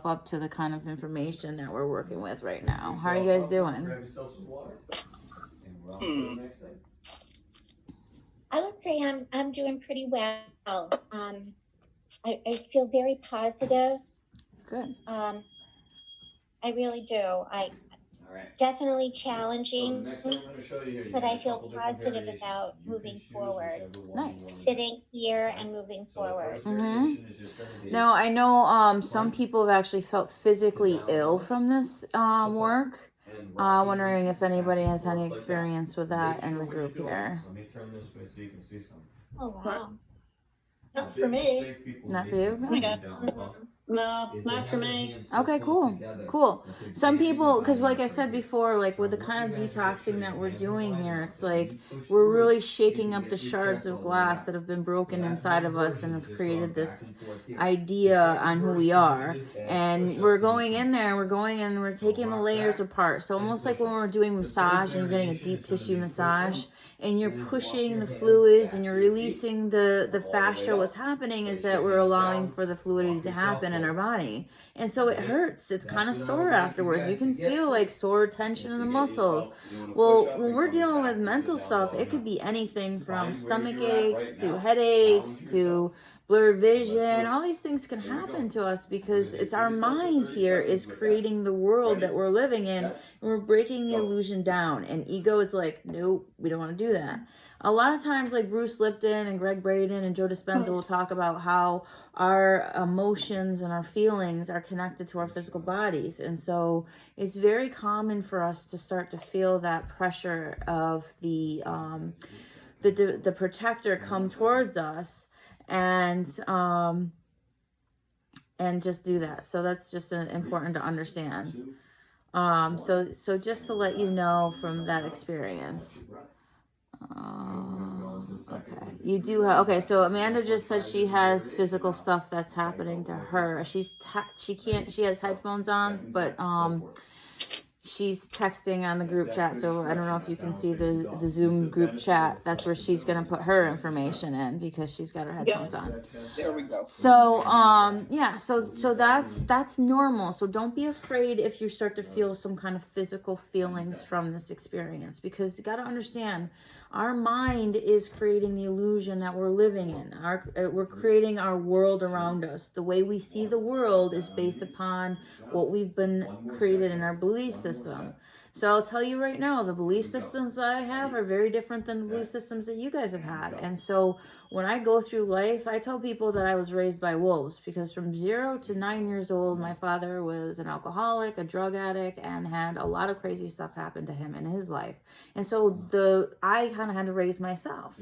yourself up to the kind of information that we're working with right now. How are you guys doing? I would say I'm doing pretty well. I feel very positive. Good. I really do. Definitely challenging, but I feel positive about moving forward. Nice. Sitting here and moving forward. Now, I know some people have actually felt physically ill from this work. Wondering if anybody has any experience with that in the group here. Let me turn this way so you can see something. Oh, wow. Not for me. Not for you? Nice. No, not for me. Okay, cool. Cool. Some people, because like I said before, like with the kind of detoxing that we're doing here, it's like we're really shaking up the shards of glass that have been broken inside of us and have created this idea on who we are. And we're going in there, we're taking the layers apart. So almost like when we're doing massage and you're getting a deep tissue massage and you're pushing the fluids and you're releasing the fascia, what's happening is that we're allowing for the fluidity to happen in our body. And so it hurts. It's kind of sore afterwards. You can feel like sore tension in the muscles. Well, when we're dealing with mental stuff, it could be anything from stomach aches to headaches to blurred vision. All these things can happen to us because it's our mind here is creating the world that we're living in, and we're breaking the illusion down. And ego is like, nope, we don't want to do that. A lot of times, like Bruce Lipton and Greg Braden and Joe Dispenza will talk about how our emotions and our feelings are connected to our physical bodies. And so it's very common for us to start to feel that pressure of the protector come towards us and just do that. So that's just important to understand. So just to let you know from that experience. Okay, you do have, okay, so Amanda just said she has physical stuff that's happening to her. She has headphones on, but she's texting on the group chat, so I don't know if you can see the Zoom group chat. That's where she's gonna put her information in because she's got her headphones on. There we go. So yeah, so that's normal. So don't be afraid if you start to feel some kind of physical feelings from this experience, because you got to understand our mind is creating the illusion that we're living in. We're creating our world around us. The way we see the world is based upon what we've been created in our belief system. So I'll tell you right now, the belief systems that I have are very different than the belief systems that you guys have had. And so when I go through life, I tell people that I was raised by wolves, because from 0 to 9 years old, my father was an alcoholic, a drug addict, and had a lot of crazy stuff happen to him in his life. And so I kind of had to raise myself.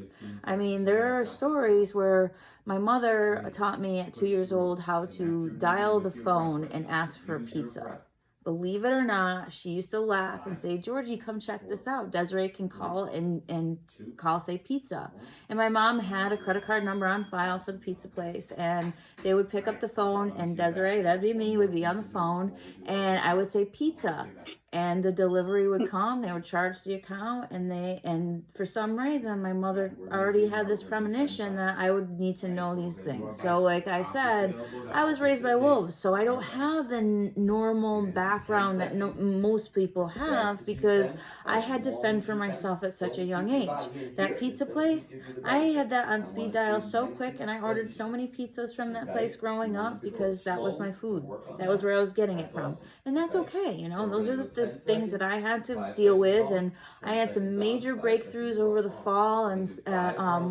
I mean, there are stories where my mother taught me at 2 years old how to dial the phone and ask for pizza. Believe it or not, she used to laugh and say, Georgie, come check this out. Desiree can call and call, say, pizza. And my mom had a credit card number on file for the pizza place. And they would pick up the phone, and Desiree, that'd be me, would be on the phone. And I would say pizza. And the delivery would come, they would charge the account, and for some reason, my mother already had this premonition that I would need to know these things. So like I said, I was raised by wolves, so I don't have the normal background that most people have, because I had to fend for myself at such a young age. That pizza place, I had that on speed dial so quick, and I ordered so many pizzas from that place growing up because that was my food. That was where I was getting it from. And that's okay, you know, those are the things that I had to deal with. And I had some major breakthroughs over the fall and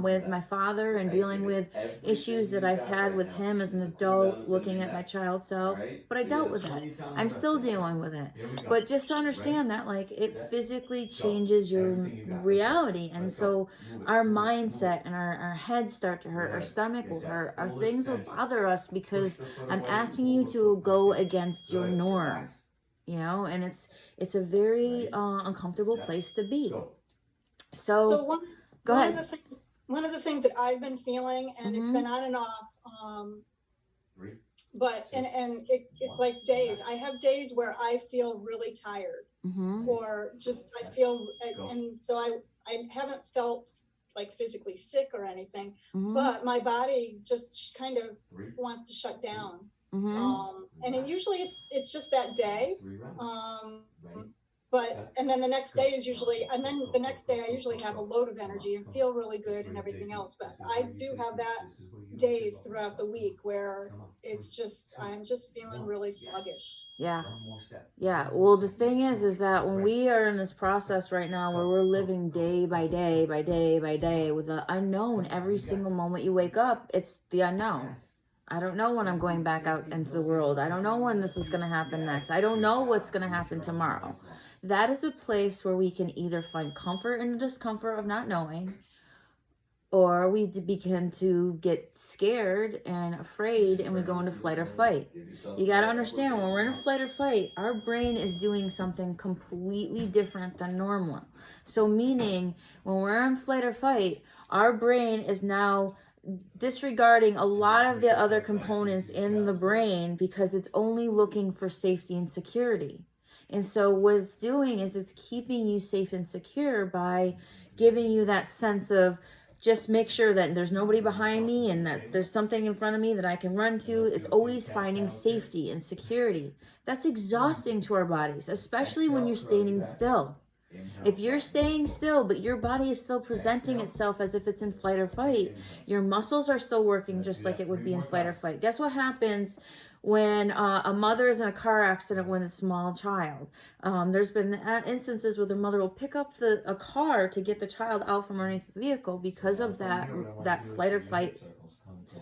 with my father, and dealing with issues that I've had with him as an adult, looking at my child self. But I dealt with it. I'm still dealing with it. But just to understand that, like, it physically changes your reality. And so our mindset and our heads start to hurt, our stomach will hurt, our things will bother us, because I'm asking you to go against your norm. You know, and it's a very uncomfortable place to be. So go ahead. One of the things that I've been feeling, and it's been on and off, but it's like days. I have days where I feel really tired, or just I feel, and so I haven't felt like physically sick or anything, but my body just kind of wants to shut down. And usually it's just that day. And then the next day is usually, and then the next day I usually have a load of energy and feel really good and everything else. But I do have that days throughout the week where it's just, I'm just feeling really sluggish. Yeah. Yeah. Well, the thing is that when we are in this process right now where we're living day by day by day by day with the unknown, every single moment you wake up, it's the unknown. I don't know when I'm going back out into the world. I don't know when this is going to happen next. I don't know what's going to happen tomorrow. That is a place where we can either find comfort in the discomfort of not knowing, or we begin to get scared and afraid and we go into flight or fight. You got to understand, when we're in a flight or fight, our brain is doing something completely different than normal. So meaning, when we're in flight or fight, our brain is now disregarding a lot of the other components in the brain because it's only looking for safety and security. And so what it's doing is it's keeping you safe and secure by giving you that sense of, just make sure that there's nobody behind me and that there's something in front of me that I can run to. It's always finding safety and security. That's exhausting to our bodies, especially when you're standing still. If you're staying still, but your body is still presenting itself as if it's in flight or fight, your muscles are still working just like it would be in flight or fight. Guess what happens when a mother is in a car accident with a small child? There's been instances where the mother will pick up a car to get the child out from underneath the vehicle because of that flight or fight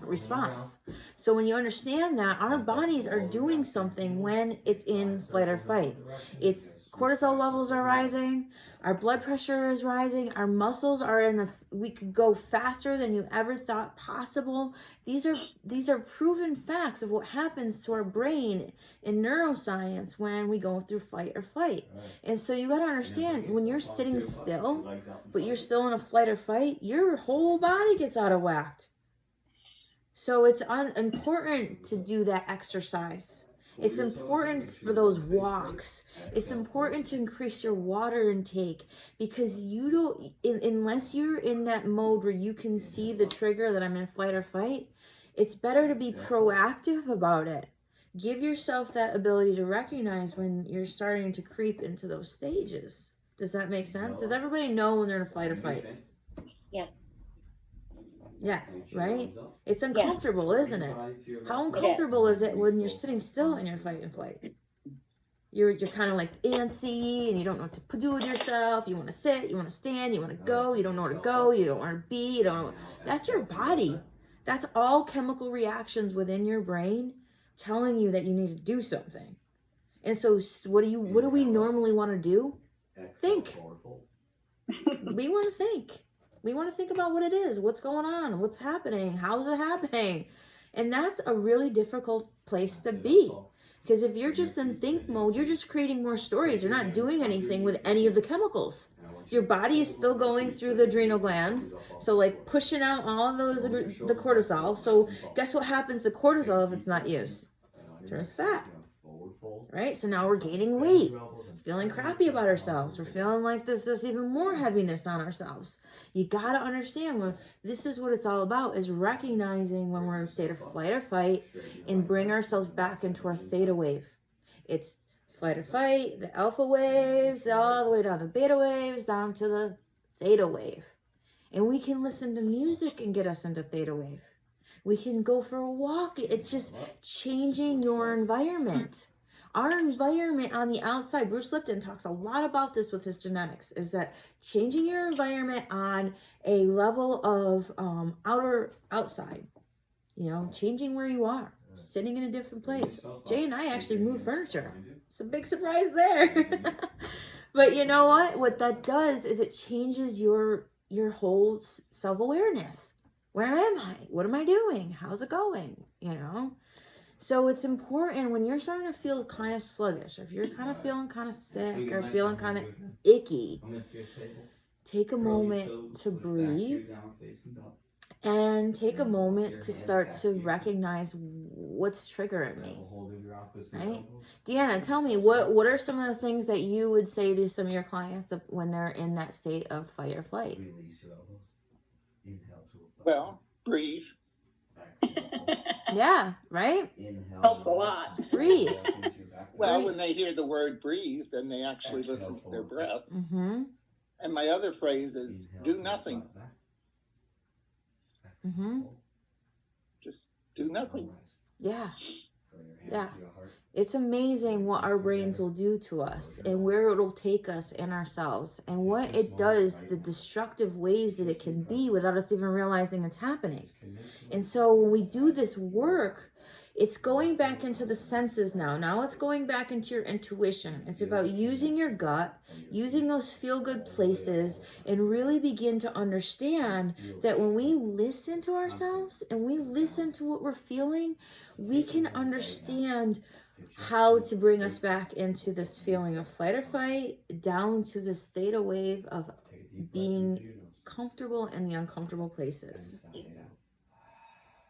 response. So when you understand that, our bodies are doing something when it's in flight or fight. It's cortisol levels are rising, our blood pressure is rising, our muscles are we could go faster than you ever thought possible. These are proven facts of what happens to our brain in neuroscience when we go through fight or flight. And so you got to understand, when you're sitting still, but you're still in a flight or fight, your whole body gets out of whack. So it's important to do that exercise. It's important for those walks. It's important to increase your water intake, because you don't, unless you're in that mode where you can see the trigger that I'm in flight or fight, it's better to be proactive about it. Give yourself that ability to recognize when you're starting to creep into those stages. Does that make sense? Does everybody know when they're in a flight or fight? Yeah. Yeah, right? It's uncomfortable, isn't it? How uncomfortable is it when you're sitting still in your fight and flight? You're kind of like antsy and you don't know what to do with yourself. You want to sit, you want to stand, you want to go, you don't know where to go, you don't want to be, you don't know. That's your body. That's all chemical reactions within your brain telling you that you need to do something. And so what do we normally want to do? Think. We want to think. We want to think about what it is, what's going on, what's happening, how's it happening? And that's a really difficult place to be. Because if you're just in think mode, you're just creating more stories. You're not doing anything with any of the chemicals. Your body is still going through the adrenal glands, so like pushing out all of those, the cortisol. So guess what happens to cortisol if it's not used? It turns fat. Right? So now we're gaining weight, feeling crappy about ourselves. We're feeling like there's even more heaviness on ourselves. You got to understand, this is what it's all about, is recognizing when we're in a state of flight or fight and bring ourselves back into our theta wave. It's flight or fight, the alpha waves, all the way down to beta waves, down to the theta wave. And we can listen to music and get us into theta wave. We can go for a walk. It's just changing your environment. Our environment on the outside, Bruce Lipton talks a lot about this with his genetics, is that changing your environment on a level of outside, changing where you are, sitting in a different place. Jay and I actually moved furniture. It's a big surprise there. But you know what? What that does is it changes your whole self-awareness. Where am I? What am I doing? How's it going? So it's important when you're starting to feel kind of sluggish, or if you're kind of feeling kind of sick or feeling kind of icky, take a moment to breathe and take a moment to start to recognize what's triggering me, right? Deanna, tell me, what are some of the things that you would say to some of your clients when they're in that state of fight or flight? Well, breathe. Yeah, right? Inhale. Helps a lot. Breathe. Well, when they hear the word breathe, then they actually listen to their breath. Mm-hmm. And my other phrase is do nothing. Mm-hmm. Just do nothing. Yeah. Yeah. It's amazing what our brains will do to us and where it'll take us in ourselves and what it does, the destructive ways that it can be without us even realizing it's happening. And so when we do this work, it's going back into the senses now. Now it's going back into your intuition. It's about using your gut, using those feel-good places, and really begin to understand that when we listen to ourselves and we listen to what we're feeling, we can understand how to bring us back into this feeling of flight or fight, down to this theta wave of being comfortable in the uncomfortable places.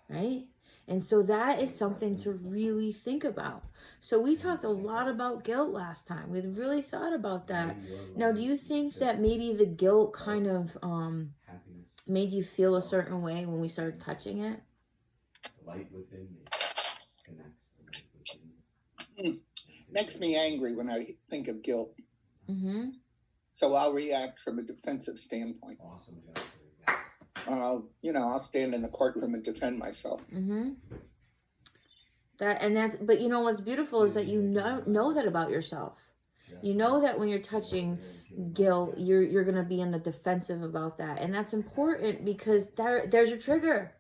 Right? And so that is something to really think about. So we talked a lot about guilt last time. We really thought about that. Now, do you think that maybe the guilt kind of made you feel a certain way when we started touching it? Light within me connects the light within me. Makes me angry when I think of guilt. Mm-hmm. So I'll react from a defensive standpoint. Awesome job. I'll stand in the courtroom and defend myself. Mm-hmm. But you know what's beautiful is that you know that about yourself. You know that when you're touching guilt, you're gonna be in the defensive about that, and that's important because there's your trigger.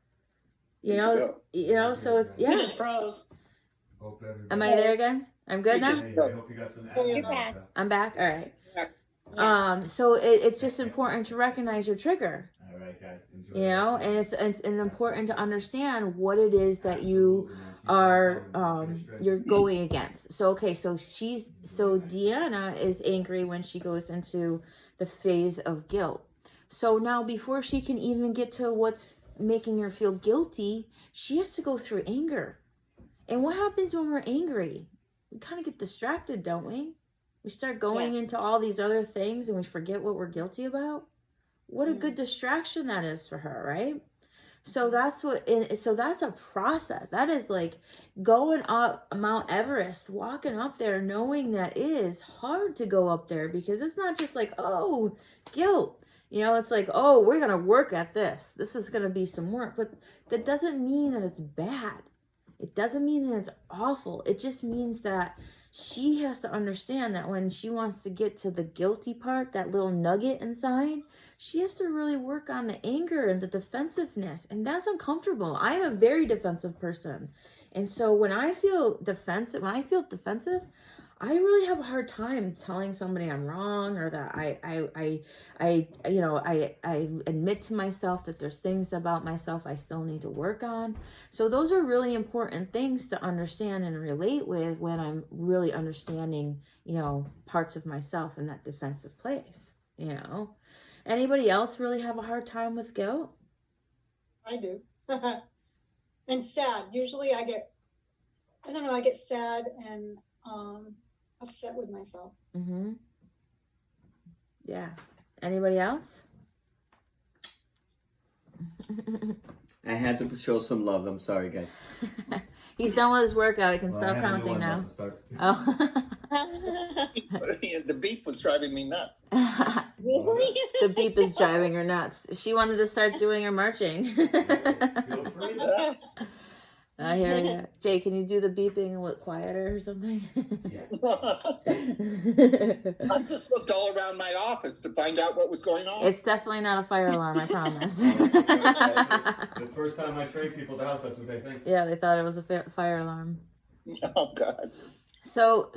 You know. So it's You just froze. Am I there again? I'm good now. I hope you got some You're back. I'm back. All right. So it's just important to recognize your trigger. All right, guys. Enjoy. And it's important to understand what it is that you are you're going against. So Deanna is angry when she goes into the phase of guilt. So now before she can even get to what's making her feel guilty, she has to go through anger. And what happens when we're angry? We kind of get distracted, don't we? We start going into all these other things and we forget what we're guilty about. What a good distraction that is for her, right? So that's a process. That is like going up Mount Everest, walking up there, knowing that it is hard to go up there because it's not just like, oh, guilt. It's like, oh, we're going to work at this. This is going to be some work. But that doesn't mean that it's bad. It doesn't mean that it's awful. It just means that she has to understand that when she wants to get to the guilty part, that little nugget inside, she has to really work on the anger and the defensiveness. And that's uncomfortable. I'm a very defensive person. And so when I feel defensive, I really have a hard time telling somebody I'm wrong or that I admit to myself that there's things about myself I still need to work on. So those are really important things to understand and relate with when I'm really understanding, parts of myself in that defensive place, Anybody else really have a hard time with guilt? I do. And sad. Usually I get sad and upset with myself. Mm-hmm. Yeah. Anybody else? I had to show some love. I'm sorry, guys. He's done with his workout. He can stop counting now. Oh. The beep was driving me nuts. Really? The beep is driving her nuts. She wanted to start doing her marching. Feel free. I hear you. Jay, can you do the beeping a little quieter or something? I just looked all around my office to find out what was going on. It's definitely not a fire alarm, I promise. The first time I train people at the house, that's what they think. Yeah, they thought it was a fire alarm. Oh, God. So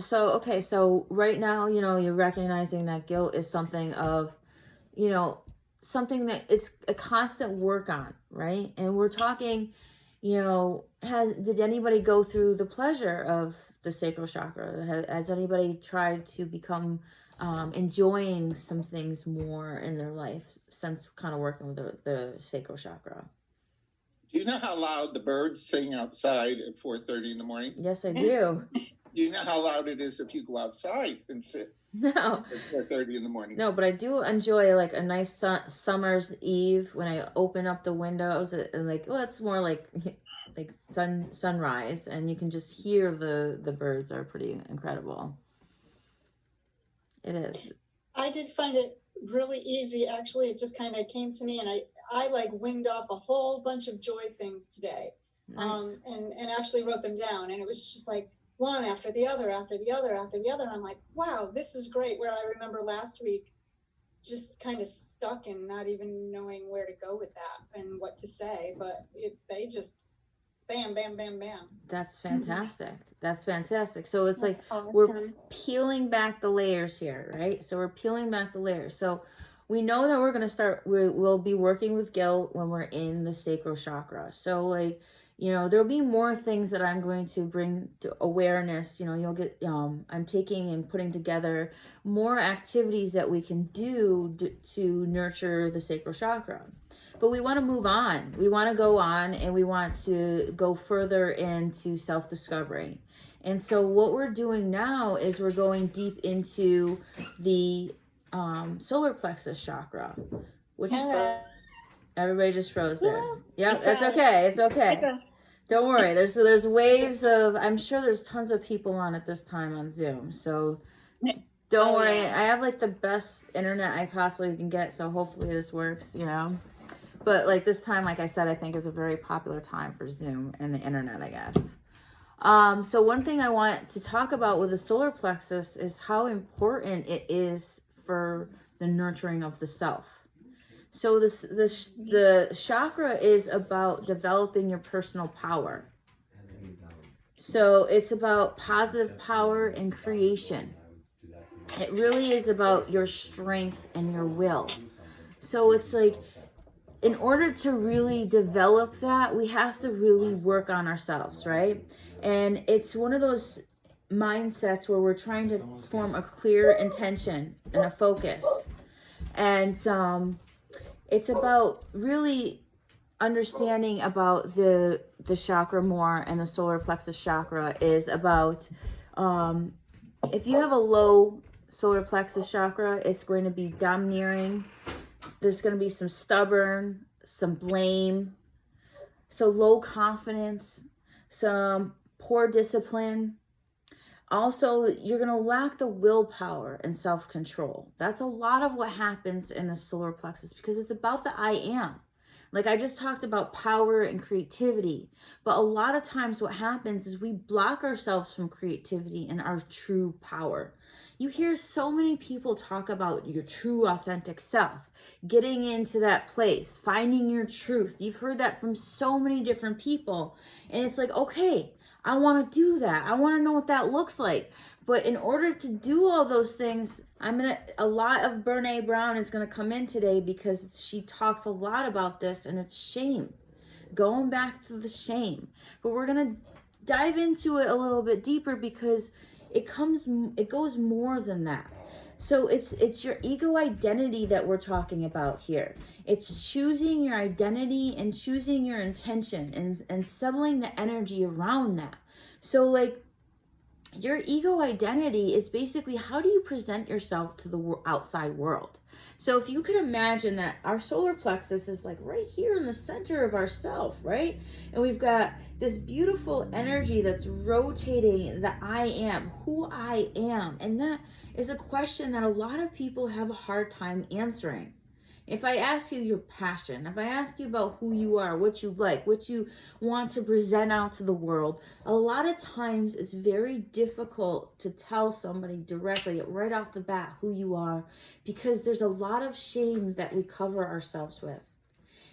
right now, you're recognizing that guilt is something of, something that it's a constant work on, right? And we're talking, did anybody go through the pleasure of the sacral chakra? Has anybody tried to become enjoying some things more in their life since kind of working with the sacral chakra? Do you know how loud the birds sing outside at 4:30 in the morning? Yes, I do. Do you know how loud it is if you go outside and sit No. at 4:30 in the morning? No, but I do enjoy like a nice summer's eve when I open up the windows and it's more like like sunrise, and you can just hear the birds are pretty incredible. It is. I did find it really easy. Actually, it just kind of came to me, and I like winged off a whole bunch of joy things today. Nice. And actually wrote them down, and it was just like one after the other, after the other, after the other. And I'm like, wow, this is great. Where I remember last week, just kind of stuck and not even knowing where to go with that and what to say, but they just bam, bam, bam, bam. That's fantastic. That's fantastic. So it's That's like awesome. we're peeling back the layers here, right? So we're peeling back the layers. So we know that we're going to start, we'll be working with guilt when we're in the sacral chakra. So like, you know, there'll be more things that I'm going to bring to awareness. You know, you'll get, I'm taking and putting together more activities that we can do to nurture the sacral chakra. But we want to move on. We want to go on, and we want to go further into self-discovery. And so what we're doing now is we're going deep into the solar plexus chakra, which everybody just froze there. Yeah, that's okay. It's okay. Don't worry. There's waves of, I'm sure there's tons of people on at this time on Zoom. So don't worry. Yeah. I have like the best internet I possibly can get. So hopefully this works, you know. But like this time, like I said, I think is a very popular time for Zoom and the internet, I guess. So one thing I want to talk about with the solar plexus is how important it is for the nurturing of the self. So the chakra is about developing your personal power. So it's about positive power and creation. It really is about your strength and your will. So it's like, in order to really develop that, we have to really work on ourselves, right? And it's one of those mindsets where we're trying to form a clear intention and a focus. And it's about really understanding about the chakra more, and the solar plexus chakra is about, if you have a low solar plexus chakra, it's going to be domineering. There's going to be some stubborn, some blame, so low confidence, some poor discipline. Also, you're going to lack the willpower and self-control. That's a lot of what happens in the solar plexus, because it's about the I am. Like I just talked about power and creativity, but a lot of times what happens is we block ourselves from creativity and our true power. You hear so many people talk about your true authentic self, getting into that place, finding your truth. You've heard that from so many different people. And it's like, okay, I want to do that. I want to know what that looks like. But in order to do all those things, a lot of Brené Brown is going to come in today, because she talks a lot about this, and it's shame. Going back to the shame. But we're going to dive into it a little bit deeper, because it goes more than that. So it's your ego identity that we're talking about here. It's choosing your identity and choosing your intention and settling the energy around that. So like, your ego identity is basically, how do you present yourself to the outside world? So if you could imagine that our solar plexus is like right here in the center of ourself, right? And we've got this beautiful energy that's rotating the I am, who I am. And that is a question that a lot of people have a hard time answering. If I ask you your passion, if I ask you about who you are, what you like, what you want to present out to the world, a lot of times it's very difficult to tell somebody directly right off the bat who you are, because there's a lot of shame that we cover ourselves with.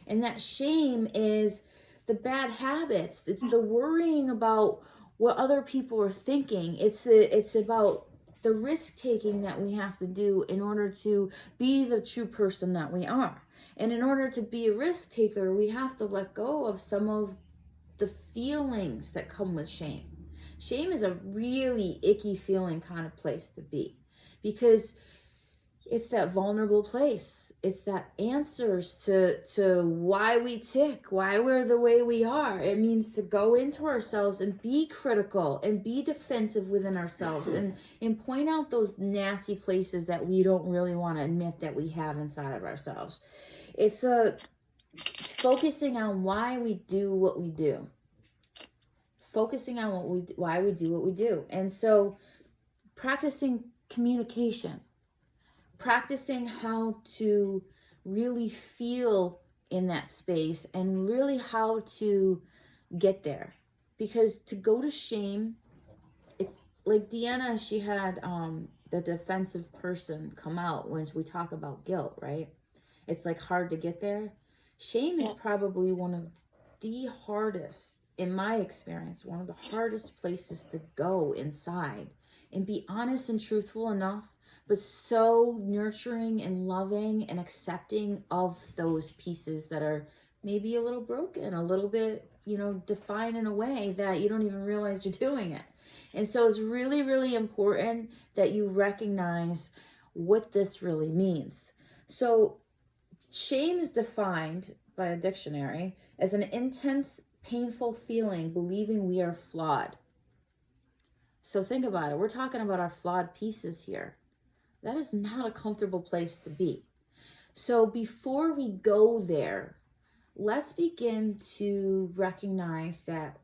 And that shame is the bad habits. It's the worrying about what other people are thinking. It's about the risk-taking that we have to do in order to be the true person that we are. And in order to be a risk-taker, we have to let go of some of the feelings that come with shame. Shame is a really icky feeling kind of place to be, because it's that vulnerable place. It's that answers to why we tick, why we're the way we are. It means to go into ourselves and be critical and be defensive within ourselves, and point out those nasty places that we don't really want to admit that we have inside of ourselves. It's focusing on why we do what we do. focusing on why we do what we do. And so practicing communication, practicing how to really feel in that space and really how to get there. Because to go to shame, it's like Deanna, she had the defensive person come out when we talk about guilt, right? It's like hard to get there. Shame is probably one of the hardest, in my experience, one of the hardest places to go inside and be honest and truthful enough, but so nurturing and loving and accepting of those pieces that are maybe a little broken, a little bit, defined in a way that you don't even realize you're doing it. And so it's really, really important that you recognize what this really means. So shame is defined by a dictionary as an intense, painful feeling believing we are flawed. So think about it. We're talking about our flawed pieces here. That is not a comfortable place to be. So before we go there, let's begin to recognize that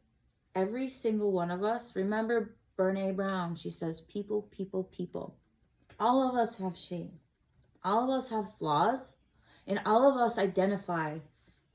every single one of us, remember Brené Brown, she says, people, people, people. All of us have shame. All of us have flaws, and all of us identify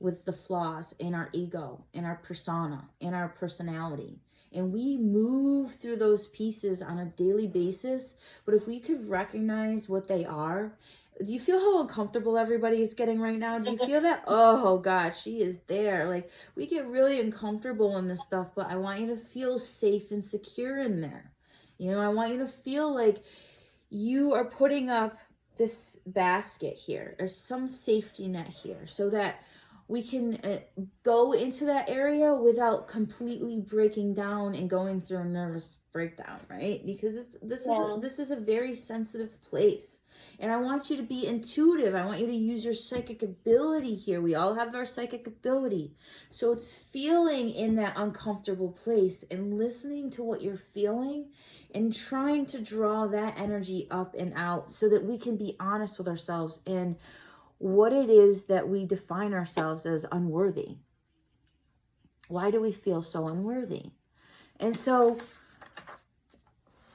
with the flaws in our ego, in our persona, in our personality. And we move through those pieces on a daily basis. But if we could recognize what they are, do you feel how uncomfortable everybody is getting right now? Do you feel that? Oh God, she is there. Like, we get really uncomfortable in this stuff, but I want you to feel safe and secure in there. I want you to feel like you are putting up this basket here, or some safety net here, so that we can go into that area without completely breaking down and going through a nervous breakdown, right? Because this is a very sensitive place. And I want you to be intuitive. I want you to use your psychic ability here. We all have our psychic ability. So it's feeling in that uncomfortable place and listening to what you're feeling and trying to draw that energy up and out so that we can be honest with ourselves and what it is that we define ourselves as unworthy. Why do we feel so unworthy? And so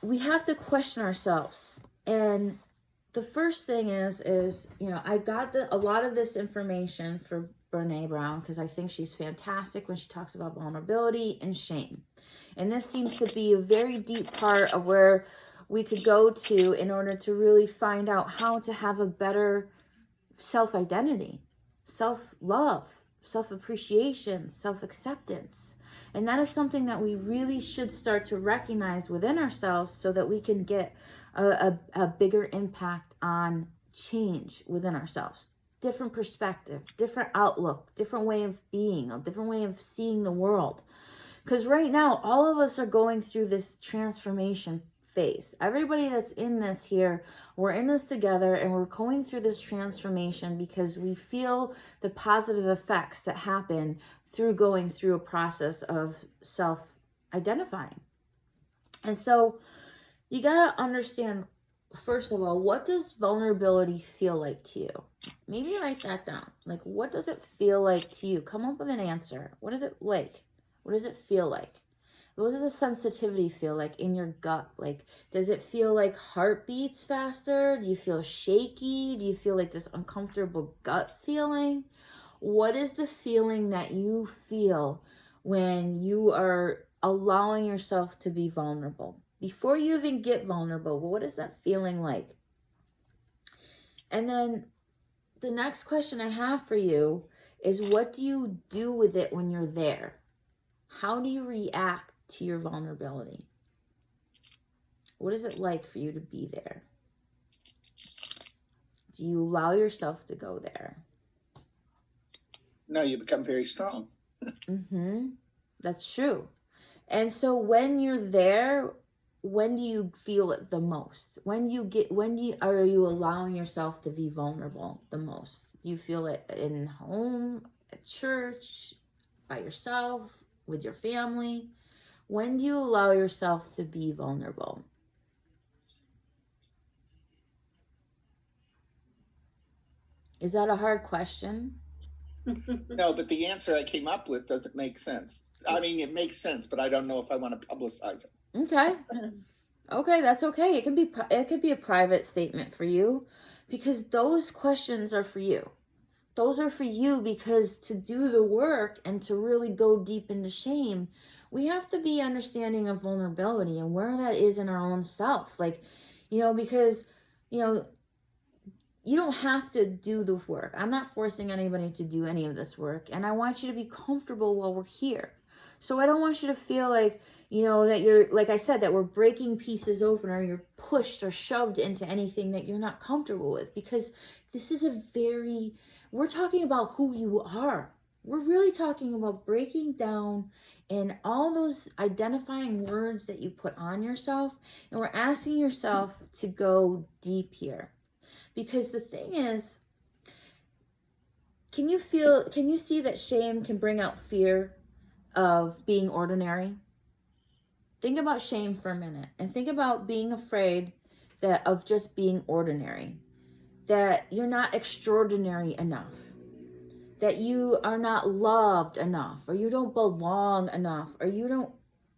we have to question ourselves. And the first thing is I got a lot of this information for Brené Brown because I think she's fantastic when she talks about vulnerability and shame. And this seems to be a very deep part of where we could go to in order to really find out how to have a better self-identity, self-love, self-appreciation, self-acceptance. And that is something that we really should start to recognize within ourselves so that we can get a bigger impact on change within ourselves. Different perspective, different outlook, different way of being, a different way of seeing the world. Because right now, all of us are going through this transformation phase. Everybody that's in this here, we're in this together and we're going through this transformation because we feel the positive effects that happen through going through a process of self-identifying. And so you got to understand, first of all, what does vulnerability feel like to you? Maybe write that down. Like, what does it feel like to you? Come up with an answer. What is it like? What does it feel like? What does the sensitivity feel like in your gut? Like, does it feel like heart beats faster? Do you feel shaky? Do you feel like this uncomfortable gut feeling? What is the feeling that you feel when you are allowing yourself to be vulnerable? Before you even get vulnerable, what is that feeling like? And then the next question I have for you is, what do you do with it when you're there? How do you react to your vulnerability? What is it like for you to be there? Do you allow yourself to go there? No, you become very strong. That's true. And so when you're there, when do you feel it the most? Are you allowing yourself to be vulnerable the most? Do you feel it in home, at church, by yourself, with your family? When do you allow yourself to be vulnerable? Is that a hard question? No, but the answer I came up with doesn't make sense. I mean, it makes sense, but I don't know if I want to publicize it. Okay. Okay, that's okay. It could be a private statement for you, because those questions are for you. Those are for you, because to do the work and to really go deep into shame, we have to be understanding of vulnerability and where that is in our own self. Like, because, you don't have to do the work. I'm not forcing anybody to do any of this work. And I want you to be comfortable while we're here. So I don't want you to feel like, that you're, like I said, that we're breaking pieces open, or you're pushed or shoved into anything that you're not comfortable with. Because this is we're talking about who you are. We're really talking about breaking down and all those identifying words that you put on yourself. And we're asking yourself to go deep here. Because the thing is, can you see that shame can bring out fear of being ordinary? Think about shame for a minute and think about being afraid of just being ordinary, that you're not extraordinary enough, that you are not loved enough, or you don't belong enough, or you don't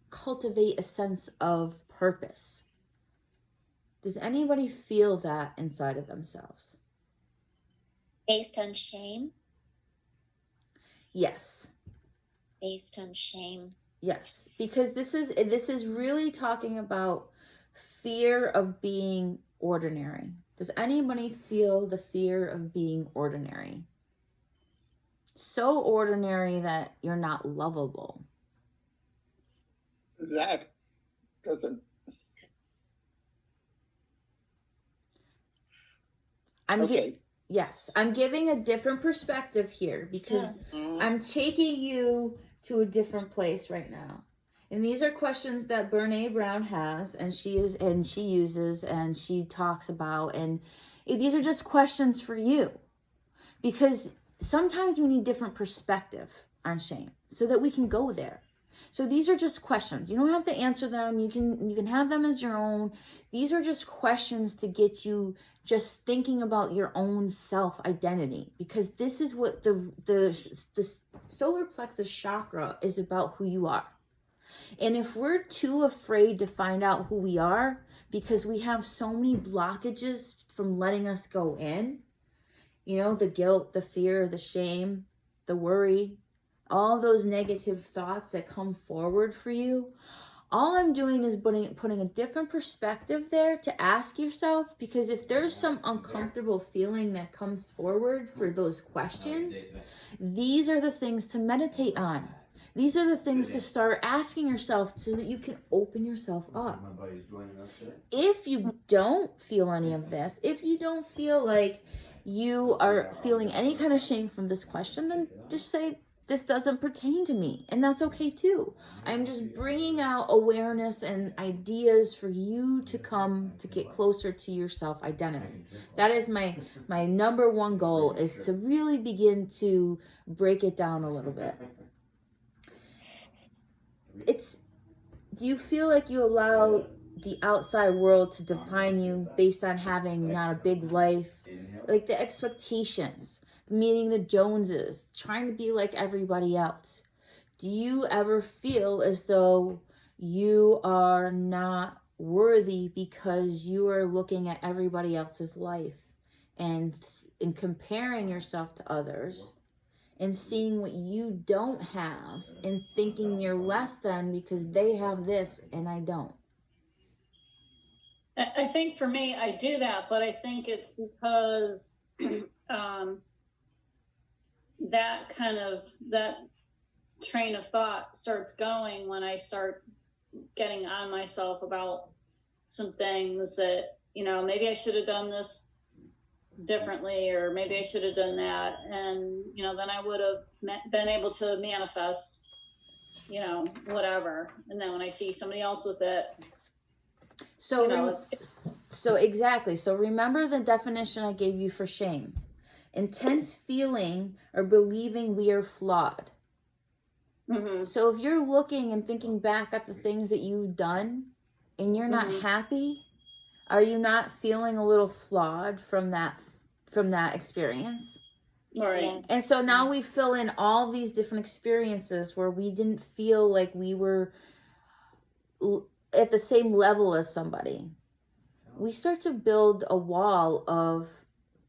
cultivate a sense of purpose. Does anybody feel that inside of themselves? Based on shame? Yes. Based on shame. Yes, because this is really talking about fear of being ordinary. Does anybody feel the fear of being ordinary? So ordinary that you're not lovable. That doesn't. I'm giving a different perspective here, because I'm taking you to a different place right now. And these are questions that Brené Brown has, and she uses, and she talks about, and these are just questions for you, because sometimes we need different perspective on shame so that we can go there. So these are just questions. You don't have to answer them. You can have them as your own. These are just questions to get you just thinking about your own self-identity, because this is what the solar plexus chakra is about, who you are. And if we're too afraid to find out who we are because we have so many blockages from letting us go in, the guilt, the fear, the shame, the worry, all those negative thoughts that come forward for you, all I'm doing is putting a different perspective there to ask yourself, because if there's some uncomfortable feeling that comes forward for those questions, these are the things to meditate on. These are the things to start asking yourself so that you can open yourself up. If you don't feel any of this, if you don't feel like you are feeling any kind of shame from this question, then just say, this doesn't pertain to me. And that's okay too. I'm just bringing out awareness and ideas for you to come to get closer to your self-identity. That is my number one goal, is to really begin to break it down a little bit. Do you feel like you allow the outside world to define you based on having not a big life? Like the expectations, meeting the Joneses, trying to be like everybody else. Do you ever feel as though you are not worthy because you are looking at everybody else's life and comparing yourself to others and seeing what you don't have and thinking you're less than because they have this and I don't? I think for me, I do that, but I think it's because that train of thought starts going when I start getting on myself about some things that, maybe I should have done this differently, or maybe I should have done that. And, then I would have been able to manifest, whatever. And then when I see somebody else with it, so exactly. So remember the definition I gave you for shame. Intense feeling or believing we are flawed. Mm-hmm. So if you're looking and thinking back at the things that you've done and you're not happy, are you not feeling a little flawed from that experience? Right. Yeah. And so now we fill in all these different experiences where we didn't feel like we were at the same level as somebody. We start to build a wall of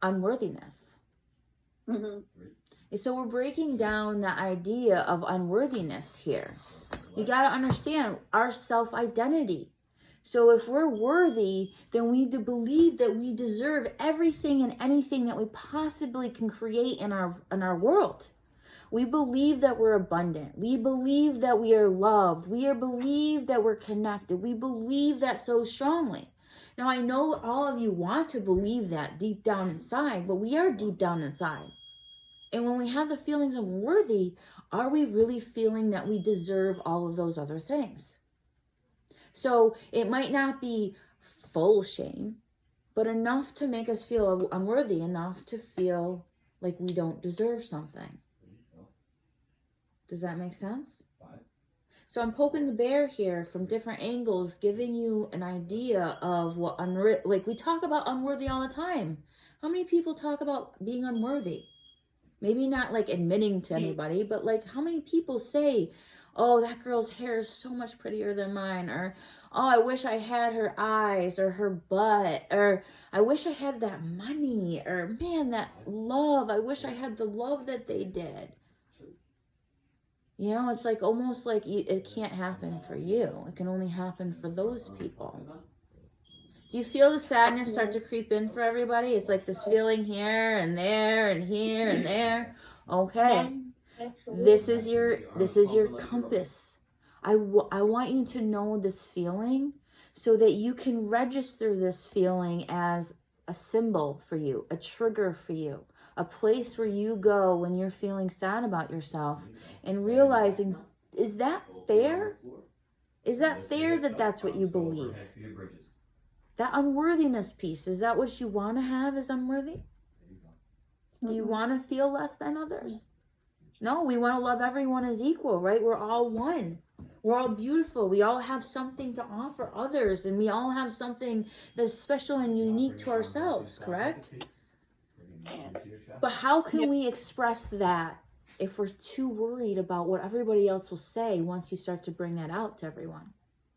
unworthiness. Mm-hmm. And so we're breaking down the idea of unworthiness here. You got to understand our self-identity. So if we're worthy, then we believe that we deserve everything and anything that we possibly can create in our world. We believe that we're abundant. We believe that we are loved. We believe that we're connected. We believe that so strongly. Now, I know all of you want to believe that deep down inside, but we are deep down inside. And when we have the feelings of worthy, are we really feeling that we deserve all of those other things? So it might not be full shame, but enough to make us feel unworthy, enough to feel like we don't deserve something. Does that make sense? So I'm poking the bear here from different angles, giving you an idea of what like we talk about unworthy all the time. How many people talk about being unworthy? Maybe not like admitting to anybody, but like how many people say, oh, that girl's hair is so much prettier than mine, or oh, I wish I had her eyes or her butt, or I wish I had that money, or man, that love, I wish I had the love that they did. You know, it's like almost like it can't happen for you. It can only happen for those people. Do you feel the sadness start to creep in for everybody? It's like this feeling here and there and here and there. Okay. Absolutely. This is your compass. I want you to know this feeling so that you can register this feeling as a symbol for you, a trigger for you, a place where you go when you're feeling sad about yourself and realizing, is that fair? Is that fair that that's what you believe? That unworthiness piece, is that what you want to have, is unworthy? Do you want to feel less than others? No, we want to love everyone as equal, right? We're all one. We're all beautiful. We all have something to offer others, and we all have something that's special and unique to ourselves, correct? Yes. But how can we express that if we're too worried about what everybody else will say once you start to bring that out to everyone?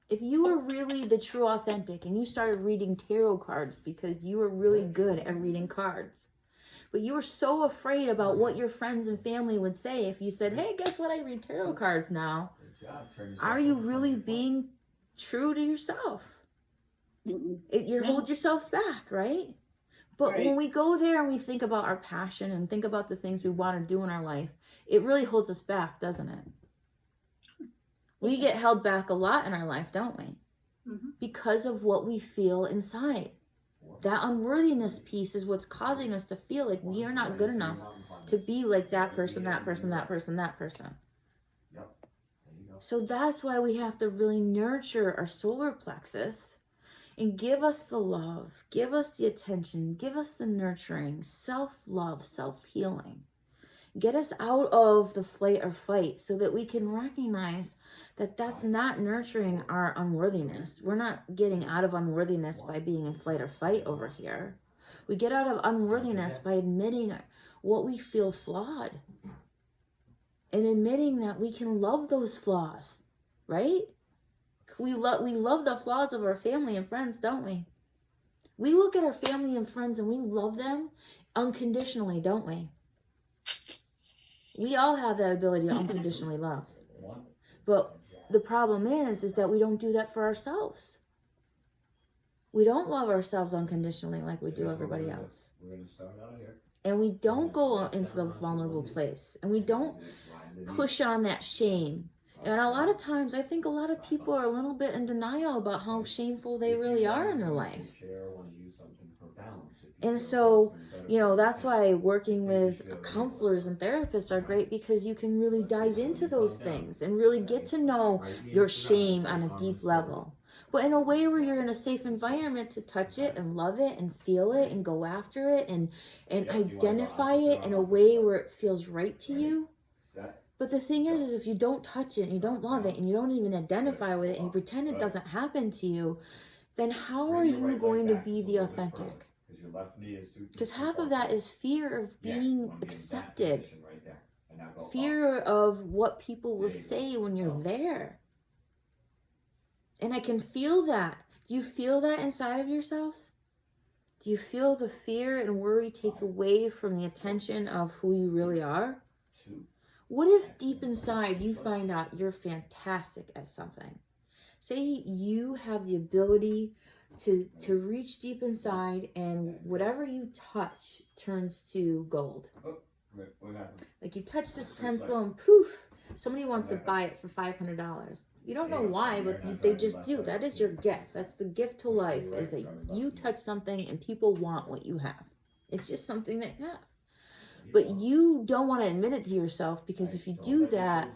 If you were really the true authentic and you started reading tarot cards because you were really good at reading cards, but you were so afraid about what your friends and family would say if you said, hey, guess what? I read tarot cards now. Are you really being true to yourself? You hold yourself back, right? But when we go there and we think about our passion and think about the things we want to do in our life, it really holds us back, doesn't it? We get held back a lot in our life, don't we? Because of what we feel inside. That unworthiness piece is what's causing us to feel like we are not good enough to be like that person, that person, that person, that person. So that's why we have to really nurture our solar plexus and give us the love, give us the attention, give us the nurturing, self-love, self-healing. Get us out of the flight or fight so that we can recognize that that's not nurturing our unworthiness. We're not getting out of unworthiness by being in flight or fight over here. We get out of unworthiness by admitting what we feel flawed and admitting that we can love those flaws, right? We love the flaws of our family and friends, don't we? We look at our family and friends and we love them unconditionally, don't we? We all have that ability to unconditionally love. But the problem is that we don't do that for ourselves. We don't love ourselves unconditionally like we do everybody else. And we don't go into the vulnerable place. And we don't push on that shame. And a lot of times, I think a lot of people are a little bit in denial about how shameful they really are in their life. And so, that's why working with counselors and therapists are great, because you can really dive into those things and really get to know your shame on a deep level. But in a way where you're in a safe environment to touch it and love it and feel it and go after it and identify it in a way where it feels right to you. But the thing is if you don't touch it and you don't love it and you don't even identify with it and you pretend it doesn't happen to you, then how are you going to be the authentic? your left knee is too. Because too half far of that forward. is fear of Yeah, being wanna be in that accepted. position right there. And now go up. Fear of what people will There you go. say when you're Go. there. And I can feel that. Do you feel that inside of yourselves? Do you feel the fear and worry take away from the attention of who you really are? 2. What if deep inside you find out you're fantastic at something? Say you have the ability to reach deep inside and whatever you touch turns to gold. What happened? Like you touch this pencil and poof, somebody wants to buy it for $500. You don't know why, but they just do. That is your gift. That's the gift to life, is that you touch something and people want what you have. It's just something that you have. But you don't want to admit it to yourself, because if you do that,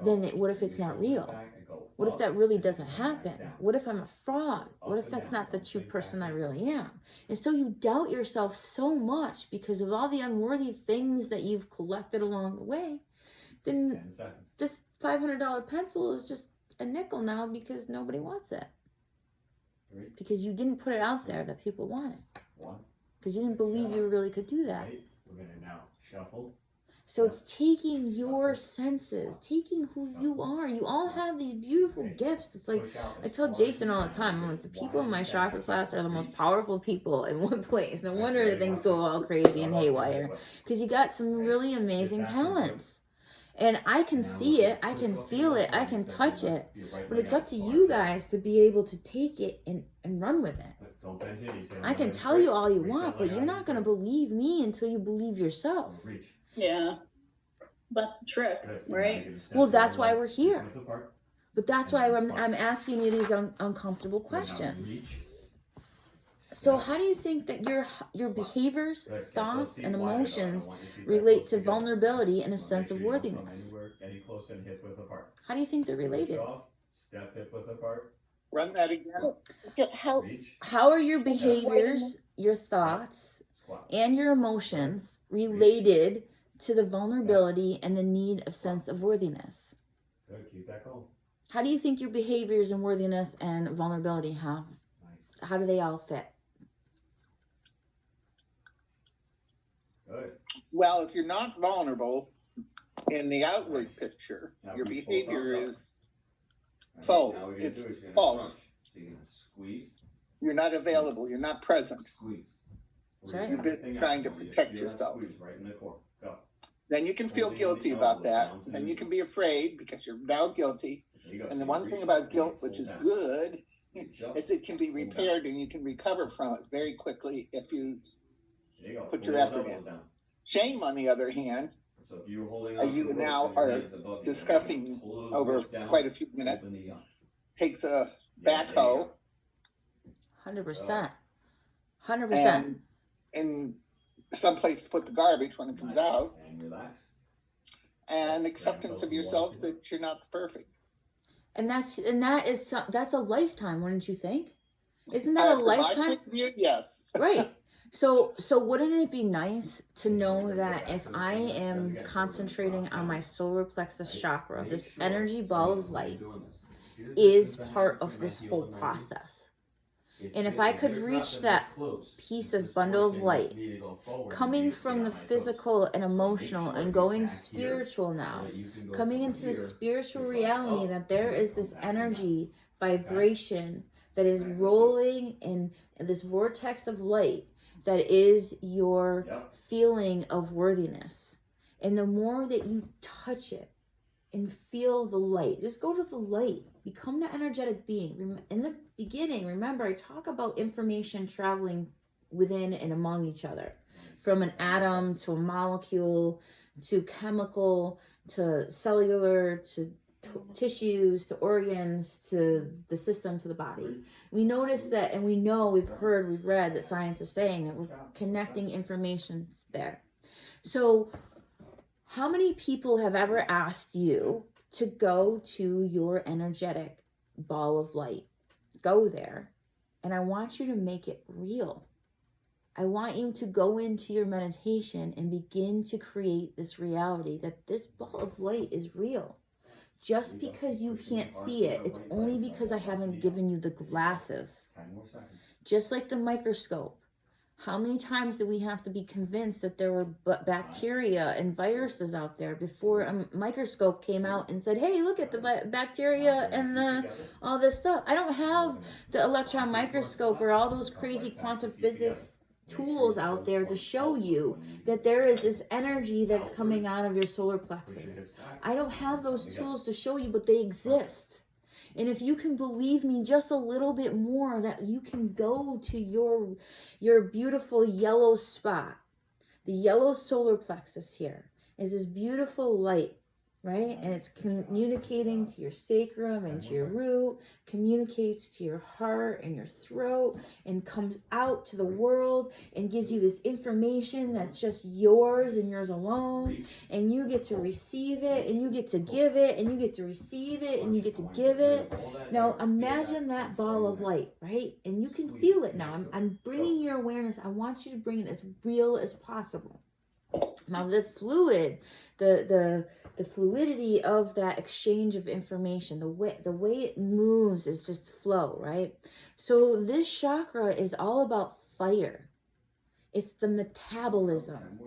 then what if it's not real? What if that really doesn't happen? What if I'm a fraud? What if that's not the true person I really am? And so you doubt yourself so much because of all the unworthy things that you've collected along the way. Then this $500 pencil is just a nickel now because nobody wants it. Because you didn't put it out there that people want it. Because you didn't believe you really could do that. We're going to now shuffle. So it's taking your senses, taking who you are. You all have these beautiful gifts. It's like, I tell Jason all the time, I'm like, the people in my chakra class are the most powerful people in one place. No wonder that things go all crazy and haywire. Because you got some really amazing talents. And I can see it, I can feel it, I can touch it. But it's up to you guys to be able to take it and run with it. I can tell you all you want, but you're not going to believe me until you believe yourself. Yeah. That's the trick, right? Well, that's why we're here. But that's why I'm asking you these uncomfortable questions. So how do you think that your behaviors, thoughts, and emotions relate to vulnerability and a sense of worthiness? How do you think they're related? Step hip width apart. Run that again. How are your behaviors, your thoughts, and your emotions related to the vulnerability and the need of sense of worthiness? Good, keep that going. How do you think your behaviors and worthiness and vulnerability have? How do they all fit? Good. Well, if you're not vulnerable in the outward picture, Now your reach both behavior arms up. is false. Now what you're gonna It's do is you're gonna false. crunch. So you're gonna squeeze. You're not available. You're not present. Squeeze. That's right. You've been trying to protect yourself. Squeeze right in the core. Go. Then you can feel guilty about that. Then you can be afraid because you're now guilty. There you go. And So the you one reach thing up about and guilt, pull which is down. good, Just is it can be pull down. repaired and you can recover from it very quickly if you There you go. put Pull your those effort elbows in. down. Shame, on the other hand, So if you were holding you on to now your are hands above you, discussing pull those over wrists down, quite a few minutes, open the up. takes a Yeah, there you backhoe 100%. 100%. and someplace to put the garbage when it comes out, And relax. and acceptance of yourself that you're not perfect. And that's a lifetime, wouldn't you think? Isn't that a From my lifetime? point of view, yes. Right. So wouldn't it be nice to know that if I am concentrating on my solar plexus chakra, this energy ball of light is part of this whole process. And if I could reach that piece of bundle of light coming from the physical and emotional and going spiritual now, coming into the spiritual reality that there is this energy vibration that is rolling in this vortex of light that is your feeling of worthiness. And the more that you touch it and feel the light, just go to the light, become the energetic being. In the beginning, remember, I talk about information traveling within and among each other, from an atom to a molecule to chemical to cellular to tissues to organs to the system to the body. We notice that, and we know, we've heard, we've read that science is saying that we're connecting information there. So how many people have ever asked you to go to your energetic ball of light? Go there, and I want you to make it real. I want you to go into your meditation and begin to create this reality that this ball of light is real. Just because you can't see it, it's only because I haven't given you the glasses. 10 more seconds. Just like the microscope. How many times do we have to be convinced that there were bacteria and viruses out there before a microscope came out and said, hey, look at the bacteria and all this stuff? I don't have the electron microscope or all those crazy quantum physics tools out there to show you that there is this energy that's coming out of your solar plexus. I don't have those tools to show you, but they exist. And if you can believe me just a little bit more, that you can go to your beautiful yellow spot. The yellow solar plexus here is this beautiful light, right? And it's communicating to your sacrum and to your root, communicates to your heart and your throat, and comes out to the world and gives you this information that's just yours and yours alone. And you get to receive it, and you get to give it, and you get to receive it, and you get to give it. Now imagine that ball of light, right? And you can feel it now. I'm bringing your awareness. I want you to bring it as real as possible. Now the fluid, the fluidity of that exchange of information, the way it moves is just flow, right? So this chakra is all about fire. It's the metabolism.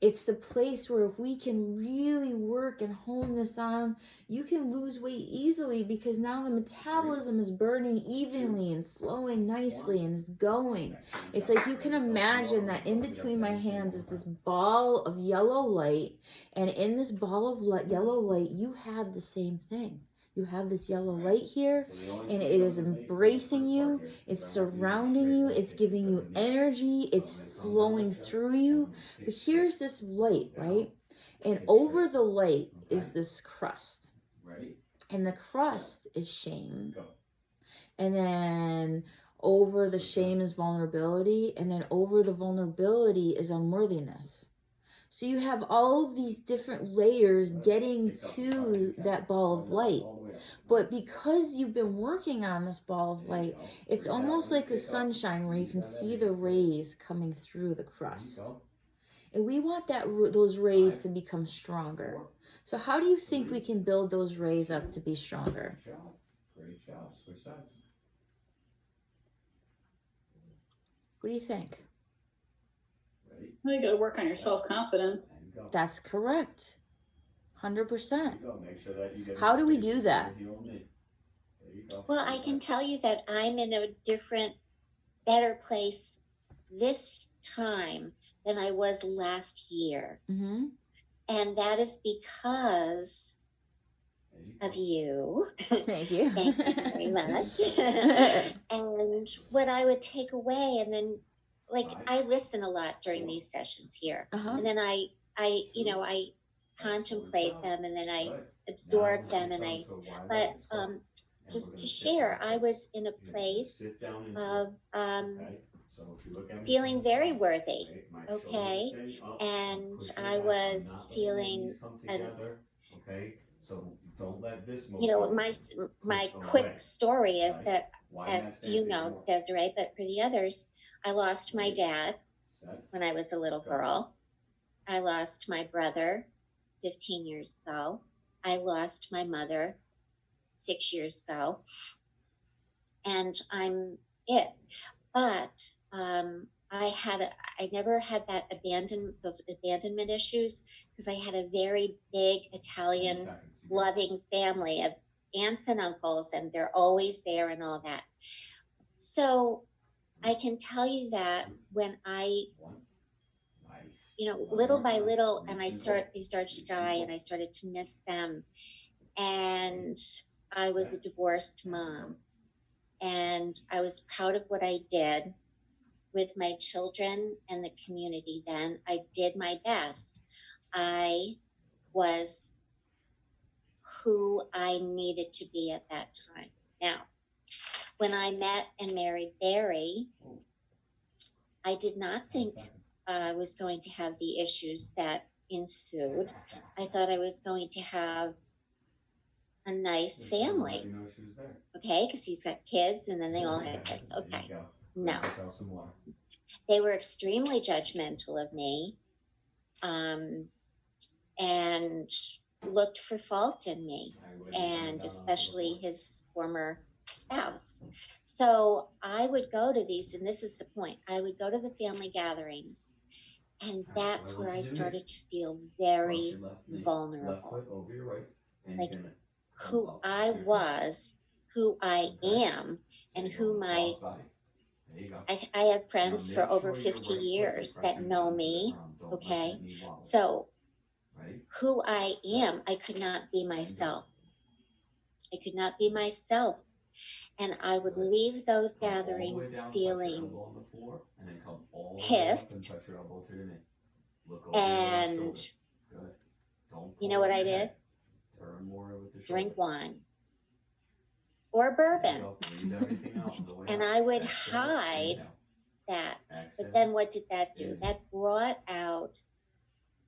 It's the place where if we can really work and hone this on, you can lose weight easily, because now the metabolism is burning evenly and flowing nicely and is going. It's like you can imagine that in between my hands is this ball of yellow light, and in this ball of yellow light, you have the same thing. You have this yellow light here, and it is embracing you. It's surrounding you. It's giving you energy. It's flowing through you. But here's this light, right? And over the light is this crust. And the crust is shame. And then over the shame is vulnerability. And then over the vulnerability is unworthiness. So you have all of these different layers getting to that ball of light. But because you've been working on this ball of light, it's almost like the sunshine where you can see the rays coming through the crust. And we want those rays to become stronger. So how do you think we can build those rays up to be stronger? Great job. Switch sides. What do you think? You got to work on your self-confidence. That's correct. 100%. How do we do that? Well, I can tell you that I'm in a different, better place this time than I was last year. Mm-hmm. And that is because of you. Thank you. Thank you very much. And what I would take away, and then, like, I listen a lot during these sessions here. And then I contemplate them, and then I absorb them, but just to share, I was in a place of feeling very worthy, okay? And I was feeling, my quick story is that, as you know, Desiree, but for the others, I lost my dad when I was a little girl. I lost my brother 15 years ago. I lost my mother 6 years ago. And I'm it. But I never had those abandonment issues, because I had a very big Italian loving family of aunts and uncles, and they're always there and all that. So I can tell you that when I, little by little, and they started to die, and I started to miss them. And I was a divorced mom, and I was proud of what I did with my children and the community then. I did my best. I was who I needed to be at that time. Now, when I met and married Barry, I did not think I was going to have the issues that ensued. I thought I was going to have a nice family, okay, because he's got kids, and then they all had kids. Okay, no. They were extremely judgmental of me, and looked for fault in me, and especially his former spouse. So I would go to these, and this is the point, I would go to the family gatherings, and that's where I started to feel very vulnerable. Like who I was, who I am, and who my, I have friends for over 50 years that know me, okay? So who I am, I could not be myself. I could not be myself. And I would leave those gatherings feeling pissed. And you know what I did? Drink wine or bourbon. And I would hide that. But then what did that do? That brought out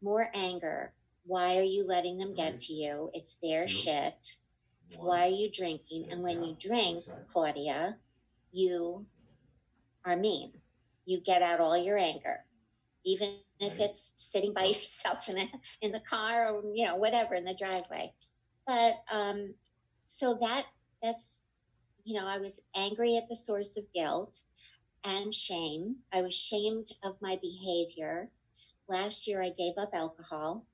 more anger. Why are you letting them get to you? It's their shit. Why are you drinking? And when you drink, Claudia, you are mean. You get out all your anger, even if it's sitting by yourself in the car or, you know, whatever, in the driveway. But so that's, you know, I was angry at the source of guilt and shame. I was shamed of my behavior. Last year I gave up alcohol.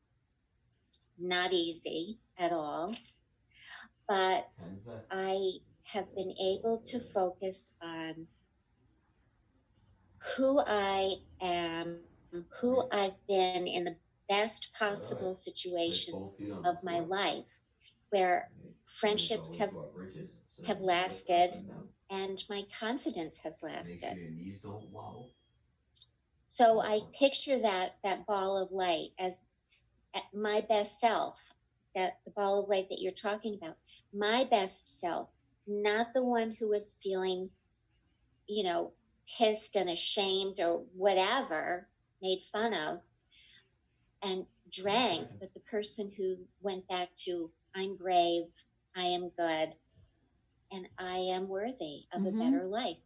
Not easy at all. But I have been able to focus on who I am, who I've been in the best possible situations of my life, where friendships have lasted and my confidence has lasted. So I picture that ball of light as my best self. That the ball of light that you're talking about, my best self, not the one who was feeling, you know, pissed and ashamed or whatever, made fun of and drank, but the person who went back to, I'm brave, I am good, and I am worthy of a better life.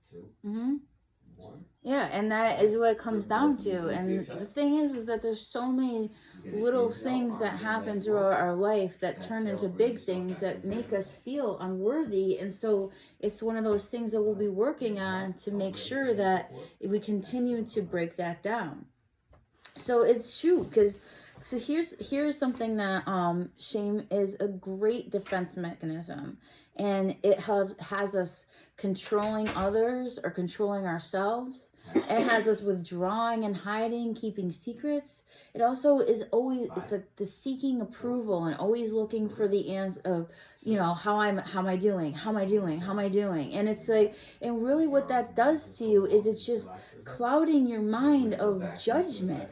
Yeah, and that is what it comes down to. And the thing is that there's so many little things that happen throughout our life that turn into big things that make us feel unworthy. And so it's one of those things that we'll be working on to make sure that we continue to break that down. So it's true, because so here's something that shame is a great defense mechanism, and it has us controlling others or controlling ourselves. It has us withdrawing and hiding, keeping secrets. It also is always, it's like the seeking approval and always looking for the answer of, you know, how am I doing? And it's like, and really what that does to you is it's just clouding your mind of judgment.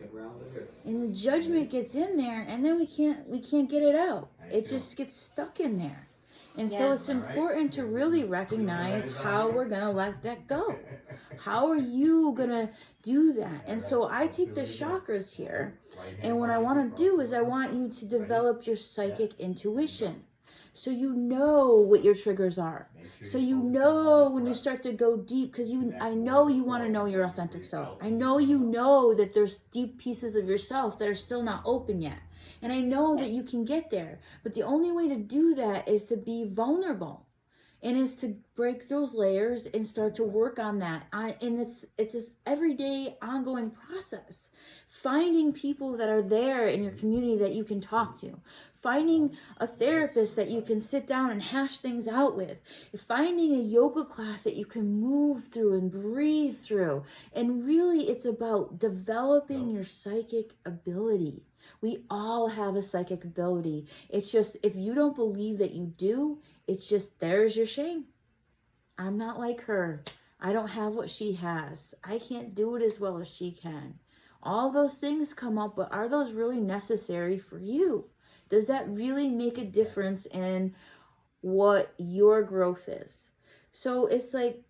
And the judgment gets in there, and then we can't get it out. It just gets stuck in there. And so it's important to really recognize how we're going to let that go. How are you going to do that? And so I take the chakras here, and what I want to do is I want you to develop your psychic intuition. So you know what your triggers are. So you know when you start to go deep, because I know you want to know your authentic self. I know you know that there's deep pieces of yourself that are still not open yet. And I know that you can get there. But the only way to do that is to be vulnerable. And is to break those layers and start to work on that. And it's an everyday ongoing process. Finding people that are there in your community that you can talk to. Finding a therapist that you can sit down and hash things out with. Finding a yoga class that you can move through and breathe through. And really it's about developing your psychic ability. We all have a psychic ability. It's just, if you don't believe that you do, it's just, there's your shame. I'm not like her. I don't have what she has. I can't do it as well as she can. All those things come up, but are those really necessary for you? Does that really make a difference in what your growth is? So it's like,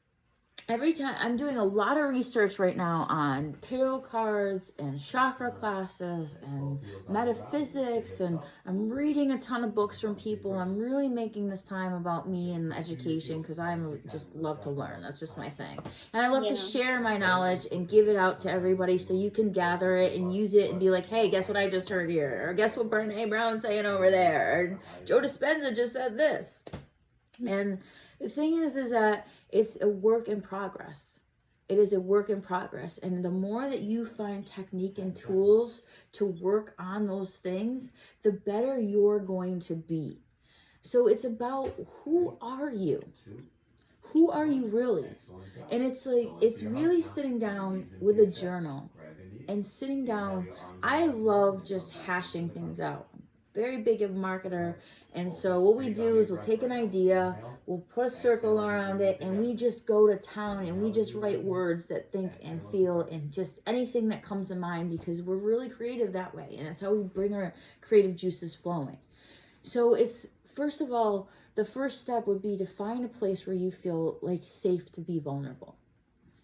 every time I'm doing a lot of research right now on tarot cards and chakra classes and metaphysics, and I'm reading a ton of books from people. I'm really making this time about me and education, because I'm just love to learn. That's just my thing. And I love to share my knowledge and give it out to everybody so you can gather it and use it and be like, hey, guess what I just heard here? Or guess what Brene Brown's saying over there? Or Joe Dispenza just said this. And The thing is that it's a work in progress. It is a work in progress. And the more that you find technique and tools to work on those things, the better you're going to be. So it's about, who are you? Who are you really? And it's like, it's really sitting down with a journal and sitting down. I love just hashing things out. Very big of a marketer. And so what we do is we'll take an idea, we'll put a circle around it, and we just go to town and we just write words that think and feel and just anything that comes to mind, because we're really creative that way. And that's how we bring our creative juices flowing. So it's, first of all, the first step would be to find a place where you feel like safe to be vulnerable.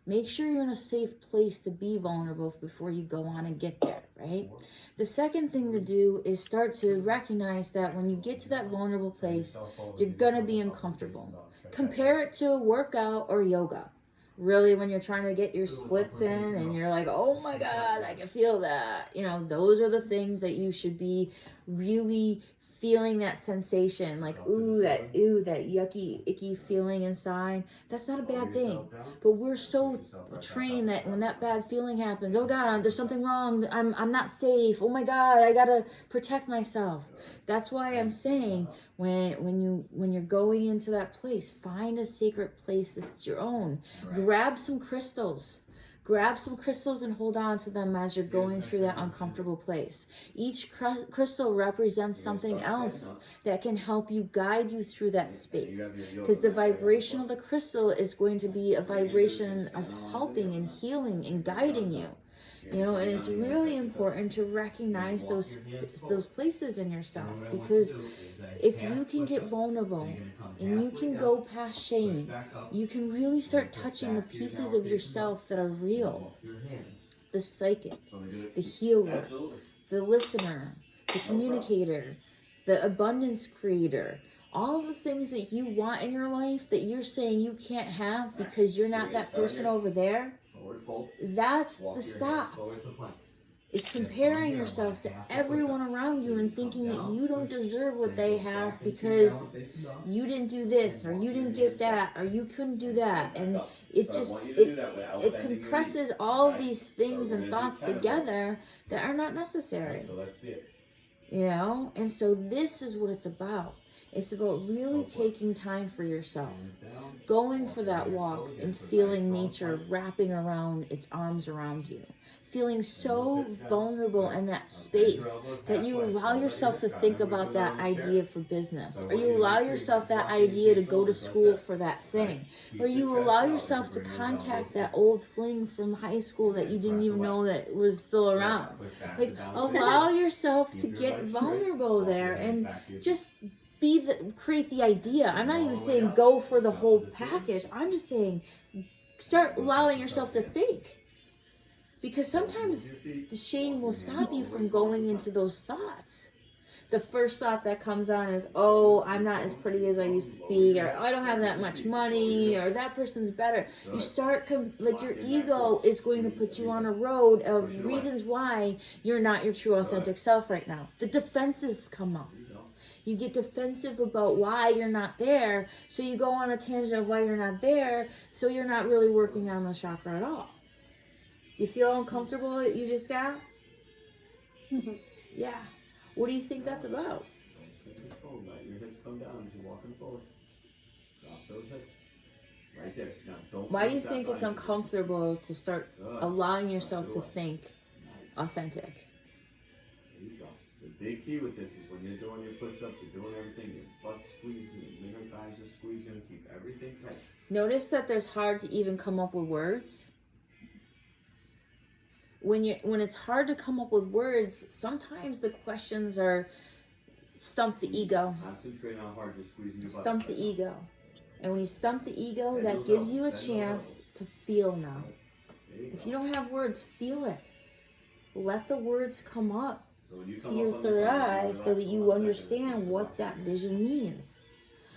Make sure you're in a safe place to be vulnerable before you go on and get there, right? The second thing to do is start to recognize that when you get to that vulnerable place, you're gonna be uncomfortable. Compare it to a workout or yoga. Really, when you're trying to get your splits in and you're like, oh my God, I can feel that. You know, those are the things that you should be really feeling, that sensation, like, that yucky, icky feeling inside. That's not a bad thing. But we're so trained that when that bad feeling happens, oh God, there's something wrong. I'm not safe. Oh my God, I gotta protect myself. That's why I'm saying, when you're going into that place, find a sacred place that's your own. Grab some crystals. Grab some crystals and hold on to them as you're going through that uncomfortable place. Each crystal represents something else that can help you, guide you through that space. Because the vibration of the crystal is going to be a vibration of helping and healing and guiding you. You know, and it's really important to recognize those places in yourself, because if you can get vulnerable and you can go past shame, you can really start touching the pieces of yourself that are real. The psychic, the healer, the listener, the communicator, the abundance creator. All the things that you want in your life that you're saying you can't have because you're not that person over there. That's the stop. Is comparing yourself to everyone around you and thinking that you don't deserve what they have because you didn't do this, or you didn't get that, or you couldn't do that. And it just, it compresses all these things and thoughts together that are not necessary. You know? And so this is what it's about. It's about really taking time for yourself, going for that walk and feeling nature wrapping around its arms around you, feeling so vulnerable in that space that you allow yourself to think about that idea for business, or you allow yourself that idea to go to school for that thing, or you allow yourself to contact that old fling from high school that you didn't even know that was still around. Like, allow yourself to get vulnerable there and just create the idea. I'm not even saying go for the whole package. I'm just saying start allowing yourself to think. Because sometimes the shame will stop you from going into those thoughts. The first thought that comes on is, oh, I'm not as pretty as I used to be, or I don't have that much money, or that person's better. You start, like, your ego is going to put you on a road of reasons why you're not your true authentic self right now. The defenses come up. You get defensive about why you're not there, so you go on a tangent of why you're not there, so you're not really working on the chakra at all. Do you feel uncomfortable that you just got? Yeah. What do you think that's about? Let your hips come down as you're walking forward. Drop those hips. Right there. Now, don't Why do you think it's uncomfortable to start allowing yourself to think authentic? There you go. The big key with this is when you're doing your push-ups, you're doing everything, your butt's squeezing, your inner thighs are squeezing, keep everything tight. Notice that there's hard to even come up with words. When it's hard to come up with words, sometimes the questions are stump the ego. Concentrate on how hard you're squeezing your butt. Stump the ego. And when you stump the ego, that gives you a chance to feel now. If you don't have words, feel it. Let the words come up to your third eye so that you understand what that vision means.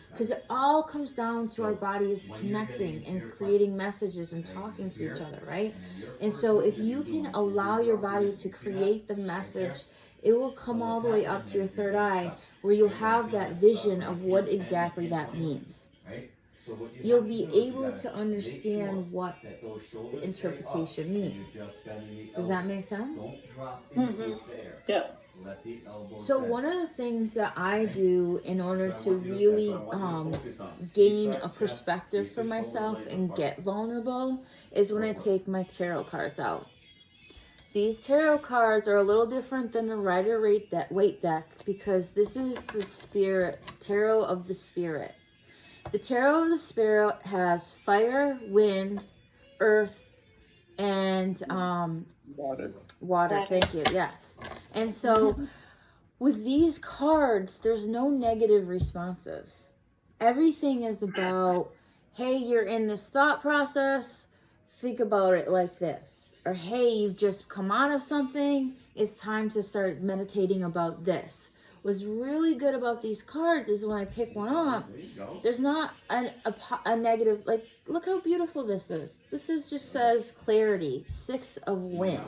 Because it all comes down to our bodies connecting and creating messages and talking to each other, right? And so if you can allow your body to create the message, it will come all the way up to your third eye, where you'll have that vision of what exactly that means. you'll be able to understand what the interpretation means. Does that make sense? Mm-hmm. Yeah. So one of the things that I do in order to really gain a perspective for myself and get vulnerable is when I take my tarot cards out. These tarot cards are a little different than the Rider-Waite deck because this is the spirit, tarot of the spirit. The tarot of the spirit has fire, wind, earth, and water. Thank you. Yes. And so with these cards, there's no negative responses. Everything is about, hey, you're in this thought process. Think about it like this. Or, hey, you've just come out of something. It's time to start meditating about this. What's really good about these cards is when I pick one up, there's not a negative, like, look how beautiful this is. This is just says clarity, 6 of wind.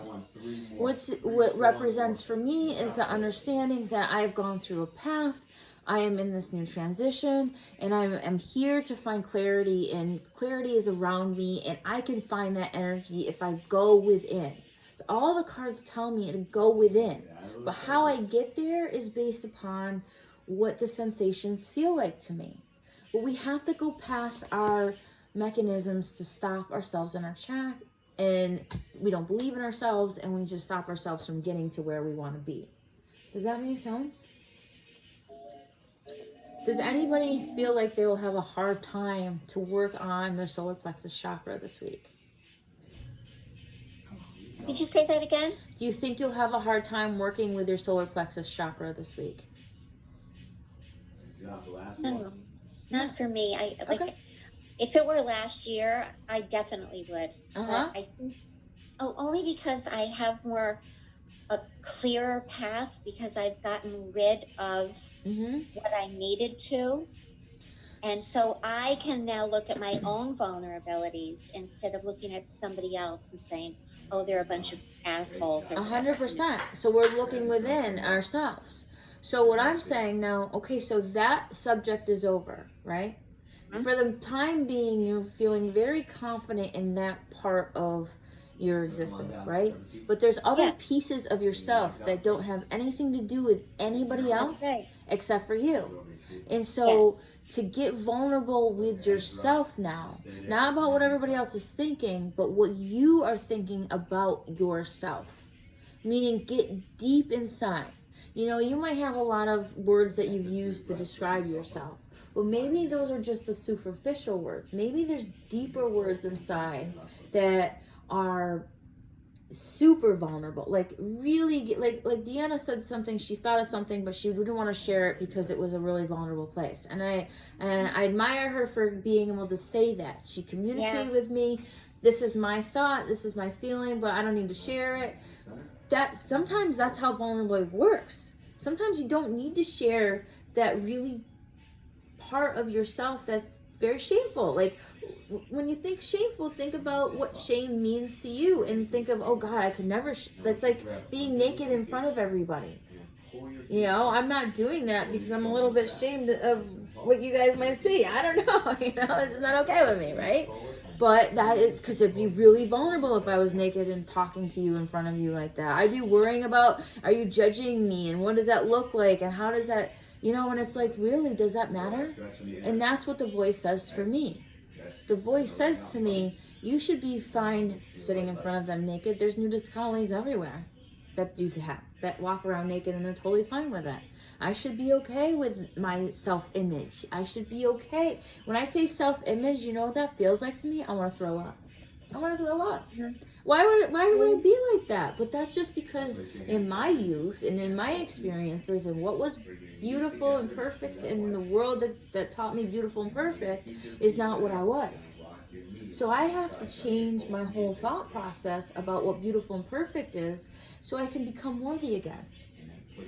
What represents for me is the understanding that I've gone through a path, I am in this new transition, and I am here to find clarity, and clarity is around me, and I can find that energy if I go within. All the cards tell me to go within, but how I get there is based upon what the sensations feel like to me. But we have to go past our mechanisms to stop ourselves in our track, and we don't believe in ourselves, and we just stop ourselves from getting to where we want to be. Does that make sense? Does anybody feel like they will have a hard time to work on their solar plexus chakra this week? Did you say that again? Do you think you'll have a hard time working with your solar plexus chakra this week? No, not for me. Okay. If it were last year, I definitely would. Uh-huh. But I think, only because I have a clearer path because I've gotten rid of what I needed to. And so I can now look at my own vulnerabilities instead of looking at somebody else and saying, oh, they're a bunch of assholes. 100%. So we're looking within ourselves. So what I'm saying now, okay, so that subject is over, right? Mm-hmm. For the time being, you're feeling very confident in that part of your existence, right? But there's other pieces of yourself that don't have anything to do with anybody else except for you. And so to get vulnerable with yourself now, not about what everybody else is thinking, but what you are thinking about yourself. Meaning get deep inside. You know, you might have a lot of words that you've used to describe yourself. Well, maybe those are just the superficial words. Maybe there's deeper words inside that are super vulnerable, like really, like Deanna said something, she thought of something, but she didn't want to share it because it was a really vulnerable place. And I admire her for being able to say that. She communicated with me, this is my thought, this is my feeling, but I don't need to share it. Sometimes that's how vulnerability works. Sometimes you don't need to share that really part of yourself that's very shameful. Like when you think shameful, think about what shame means to you and think of, oh God, I could never, that's like being naked in front of everybody. You know, I'm not doing that because I'm a little bit ashamed of what you guys might see. I don't know, you know, it's not okay with me, right? But that is, because it'd be really vulnerable if I was naked and talking to you in front of you like that. I'd be worrying about, are you judging me? And what does that look like? And how does that, you know, and it's like, really, does that matter? And that's what the voice says for me. The voice says to me, you should be fine sitting in front of them naked. There's nudist colonies everywhere that walk around naked and they're totally fine with it. I should be okay with my self-image. I should be okay. When I say self-image, you know what that feels like to me? I want to throw up. I want to throw up. Why would I be like that? But that's just because in my youth and in my experiences and what was beautiful and perfect in the world that taught me beautiful and perfect is not what I was. So I have to change my whole thought process about what beautiful and perfect is so I can become worthy again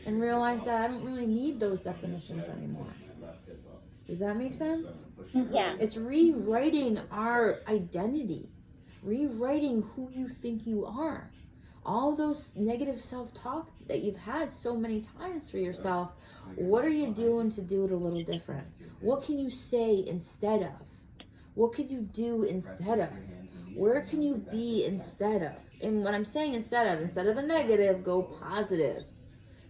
and realize that I don't really need those definitions anymore. Does that make sense? Yeah. It's rewriting our identity, rewriting who you think you are. All those negative self-talk that you've had so many times for yourself, what are you doing to do it a little different? What can you say instead of? What could you do instead of? Where can you be instead of? And when I'm saying instead of the negative, go positive.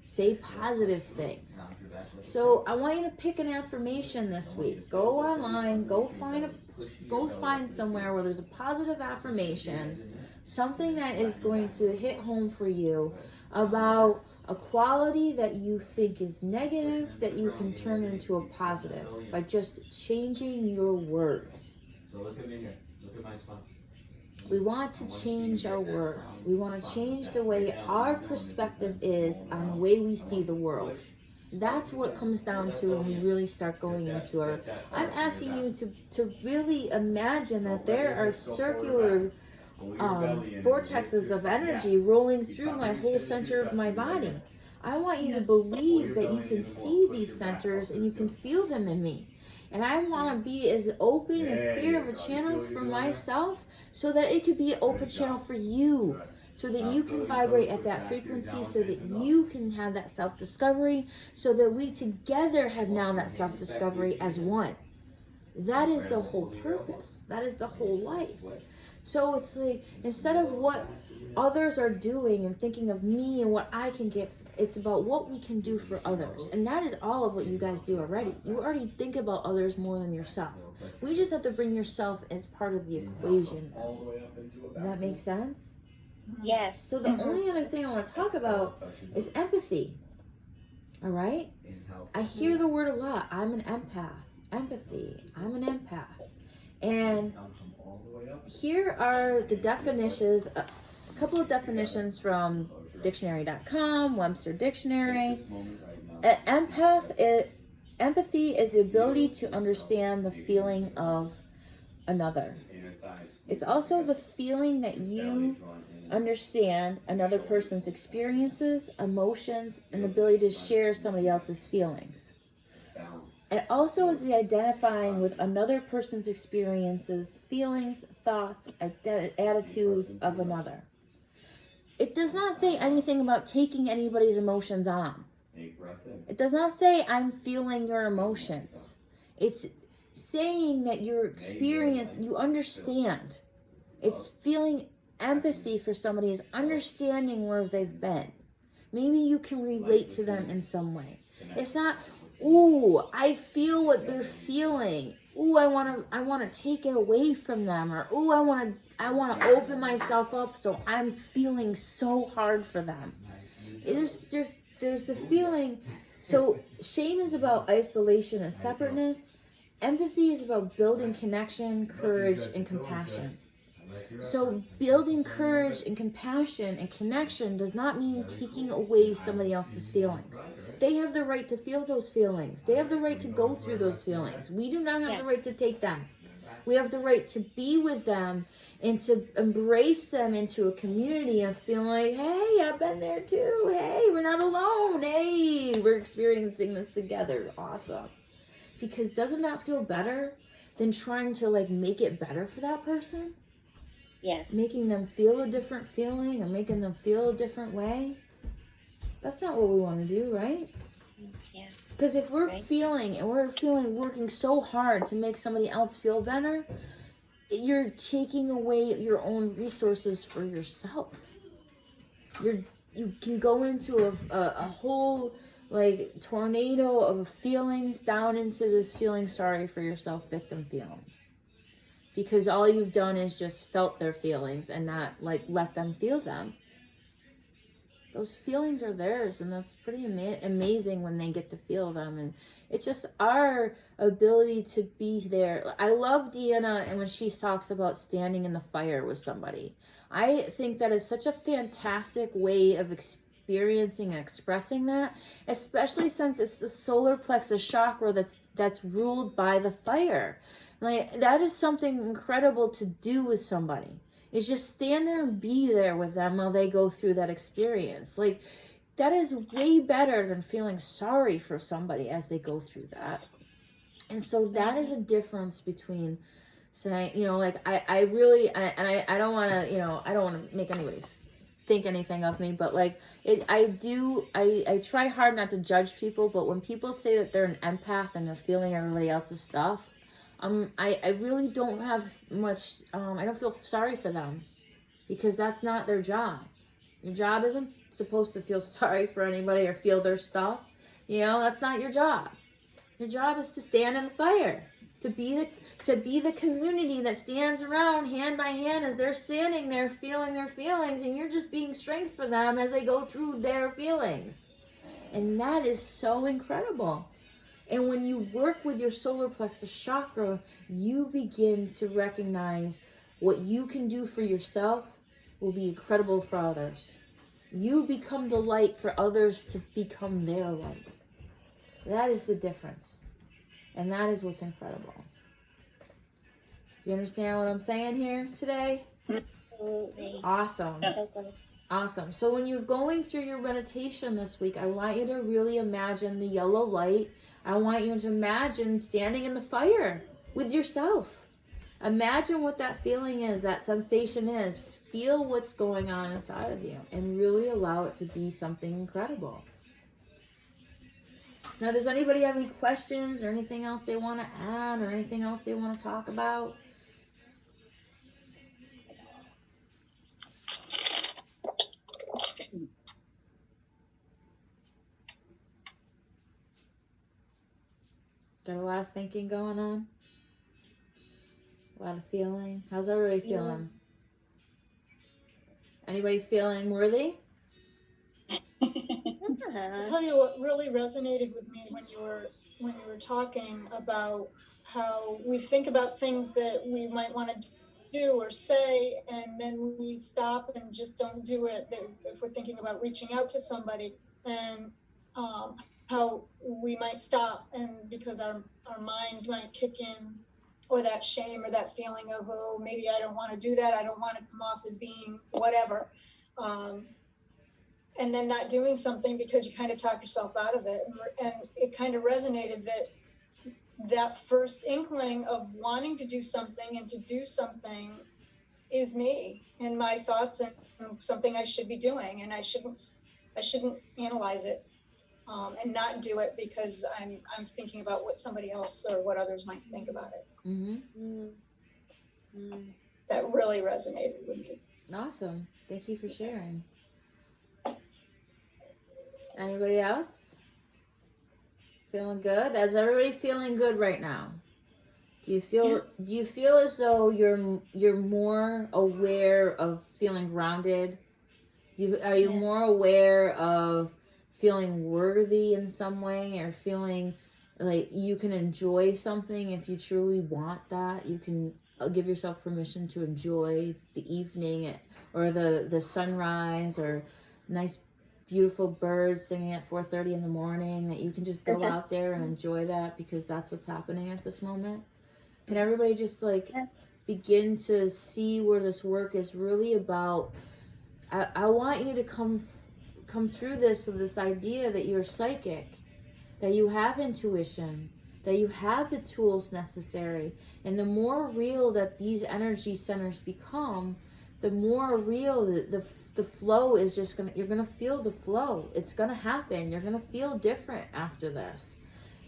Say positive things. So I want you to pick an affirmation this week. Go online, go find somewhere where there's a positive affirmation, something that is going to hit home for you about a quality that you think is negative that you can turn into a positive by just changing your words. So look at me here. Look at my spine. We want to change our words. We want to change the way our perspective is on the way we see the world. That's what it comes down to when we really start going into our... I'm asking you to really imagine that there are circular vortexes of energy rolling through my whole center of my body. I want you to believe that you can see these centers and you can feel them in me. And I want to be as open and clear of a channel for myself so that it could be an open channel for you. So that you can vibrate at that frequency, so that you can have that self-discovery, so that we together have now that self-discovery as one. That is the whole purpose. That is the whole life. So it's like, instead of what others are doing and thinking of me and what I can get, it's about what we can do for others. And that is all of what you guys do already. You already think about others more than yourself. We just have to bring yourself as part of the equation. Does that make sense? Yes. So the only other thing I want to talk about is empathy. All right? I hear the word a lot. I'm an empath. Empathy. I'm an empath. And here are the definitions, a couple of definitions from dictionary.com, Webster Dictionary. Empathy is the ability to understand the feeling of another. It's also the feeling that you understand another person's experiences, emotions, and ability to share somebody else's feelings. It also is the identifying with another person's experiences, feelings, thoughts, attitudes of another. It does not say anything about taking anybody's emotions on. It does not say I'm feeling your emotions. It's saying that your experience, you understand. It's feeling empathy for somebody, is understanding where they've been. Maybe you can relate to them in some way. It's not, ooh, I feel what they're feeling. Ooh, I want to take it away from them, or ooh, I want to open myself up, so I'm feeling so hard for them. There's the feeling. So shame is about isolation and separateness. Empathy is about building connection, courage, and compassion. So building courage and compassion and connection does not mean taking away somebody else's feelings. They have the right to feel those feelings. They have the right to go through those feelings. We do not have the right to take them. We have the right to be with them and to embrace them into a community and feel like, hey, I've been there too. Hey, we're not alone. Hey, we're experiencing this together. Awesome. Because doesn't that feel better than trying to make it better for that person? Yes. Making them feel a different feeling or making them feel a different way. That's not what we want to do, right? Yeah. Because if we're feeling working so hard to make somebody else feel better, you're taking away your own resources for yourself. You can go into a whole tornado of feelings down into this feeling sorry for yourself victim feeling. Because all you've done is just felt their feelings and not let them feel them. Those feelings are theirs, and that's pretty amazing when they get to feel them. And it's just our ability to be there. I love Deanna, and when she talks about standing in the fire with somebody, I think that is such a fantastic way of experiencing and expressing that, especially since it's the solar plexus chakra that's ruled by the fire. That is something incredible to do with somebody. Is just stand there and be there with them while they go through that experience. That is way better than feeling sorry for somebody as they go through that. And so that is a difference between saying, I don't want to make anybody think anything of me, but I try hard not to judge people, but when people say that they're an empath and they're feeling everybody else's stuff, I really don't have much, I don't feel sorry for them, because that's not their job. Your job isn't supposed to feel sorry for anybody or feel their stuff. You know, that's not your job. Your job is to stand in the fire, to be the community that stands around hand by hand as they're standing there feeling their feelings, and you're just being strength for them as they go through their feelings. And that is so incredible. And when you work with your solar plexus chakra, you begin to recognize what you can do for yourself will be incredible for others. You become the light for others to become their light. That is the difference. And that is what's incredible. Do you understand what I'm saying here today? Absolutely. Awesome. So good. Awesome. So when you're going through your meditation this week, I want you to really imagine the yellow light. I want you to imagine standing in the fire with yourself. Imagine what that feeling is, that sensation is. Feel what's going on inside of you and really allow it to be something incredible. Now, does anybody have any questions or anything else they want to add or anything else they want to talk about? Got a lot of thinking going on? A lot of feeling? How's everybody feeling? Anybody feeling worthy? I'll tell you what really resonated with me when you were talking about how we think about things that we might want to do or say, and then we stop and just don't do it. If we're thinking about reaching out to somebody, and how we might stop, and because our mind might kick in, or that shame or that feeling of, oh, maybe I don't want to do that. I don't want to come off as being whatever. And then not doing something because you kind of talk yourself out of it. And it kind of resonated that first inkling of wanting to do something and to do something is me and my thoughts and something I should be doing. And I shouldn't analyze it and not do it because I'm thinking about what somebody else or what others might think about it. Mm-hmm. That really resonated with me. Awesome. Thank you for sharing. Anybody else? Feeling good? Is everybody feeling good right now? Do you feel as though you're more aware of feeling grounded? Are you more aware of feeling worthy in some way, or feeling like you can enjoy something if you truly want that? You can give yourself permission to enjoy the evening or the sunrise or nice beautiful birds singing at 4:30 in the morning, that you can just go out there and enjoy that because that's what's happening at this moment? Can everybody just begin to see where this work is really about? I want you to come through this with this idea that you're psychic, that you have intuition, that you have the tools necessary. And the more real that these energy centers become, the more real the flow is just you're gonna feel the flow. It's gonna happen. You're gonna feel different after this.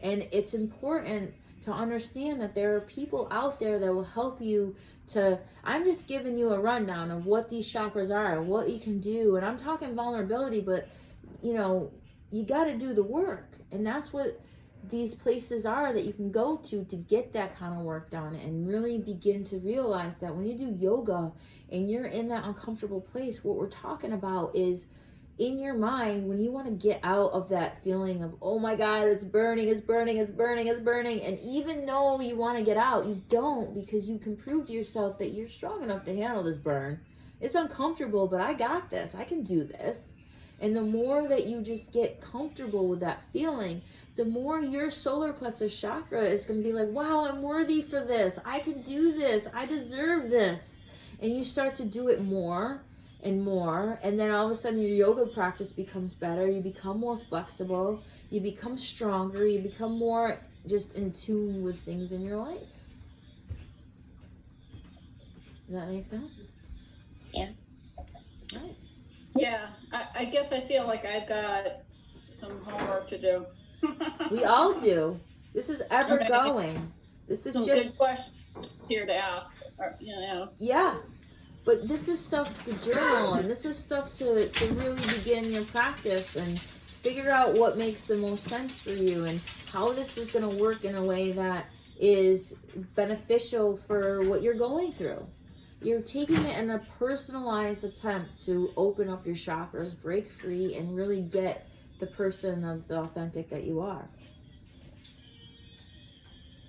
And it's important to understand that there are people out there that will help you I'm just giving you a rundown of what these chakras are and what you can do. And I'm talking vulnerability, but you gotta do the work. And that's what these places are that you can go to get that kind of work done, and really begin to realize that when you do yoga and you're in that uncomfortable place, what we're talking about is in your mind, when you want to get out of that feeling of, oh my God, it's burning, it's burning, it's burning, it's burning. And even though you want to get out, you don't, because you can prove to yourself that you're strong enough to handle this burn. It's uncomfortable, but I got this. I can do this. And the more that you just get comfortable with that feeling, the more your solar plexus chakra is going to be like, wow, I'm worthy for this. I can do this. I deserve this. And you start to do it more and more. And then all of a sudden your yoga practice becomes better. You become more flexible. You become stronger. You become more just in tune with things in your life. Does that make sense? Yeah. Nice. Yeah, I guess I feel like I've got some homework to do. We all do. This is ever going. This is Some just good questions here to ask. Or, yeah. But this is stuff to journal, and this is stuff to really begin your practice and figure out what makes the most sense for you and how this is going to work in a way that is beneficial for what you're going through. You're taking it in a personalized attempt to open up your chakras, break free, and really get the person of the authentic that you are.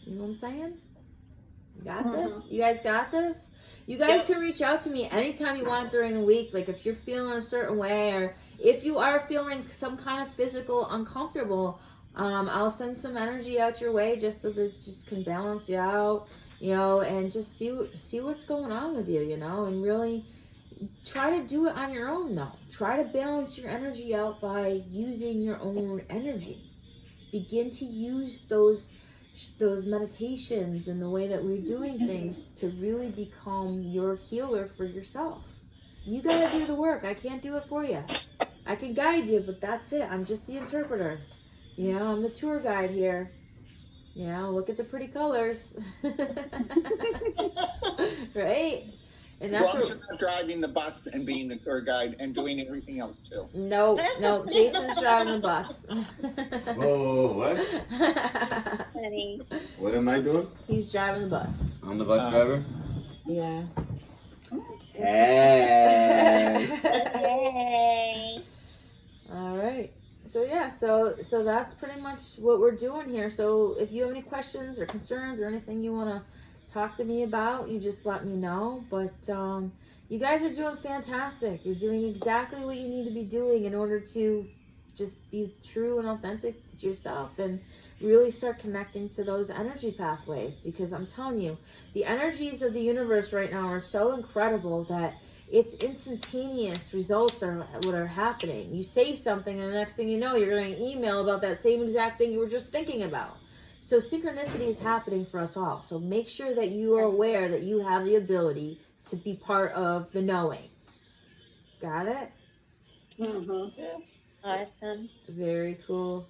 You know what I'm saying? You got this? You guys got this? You guys can reach out to me anytime you want during the week. Like if you're feeling a certain way, or if you are feeling some kind of physical uncomfortable, I'll send some energy out your way just so that just can balance you out, and just see what's going on with you, and really try to do it on your own though. Try to balance your energy out by using your own energy. Begin to use those meditations and the way that we're doing things to really become your healer for yourself. You gotta do the work. I can't do it for you. I can guide you, but that's it. I'm just the interpreter. I'm the tour guide here. Look at the pretty colors. Right? And As that's long as you're not driving the bus and being the tour guide and doing everything else too. No, Jason's driving the bus. Whoa, what? Honey. What am I doing? He's driving the bus. I'm the bus driver? Yeah. Hey! Yay. All right. So yeah, so that's pretty much what we're doing here. So if you have any questions or concerns or anything you want to talk to me about, you just let me know. But you guys are doing fantastic. You're doing exactly what you need to be doing in order to just be true and authentic to yourself and really start connecting to those energy pathways, because I'm telling you, the energies of the universe right now are so incredible that it's instantaneous results are what are happening. You say something and the next thing you know, you're going to email about that same exact thing you were just thinking about. So synchronicity is happening for us all. So make sure that you are aware that you have the ability to be part of the knowing. Got it? Awesome. Very cool.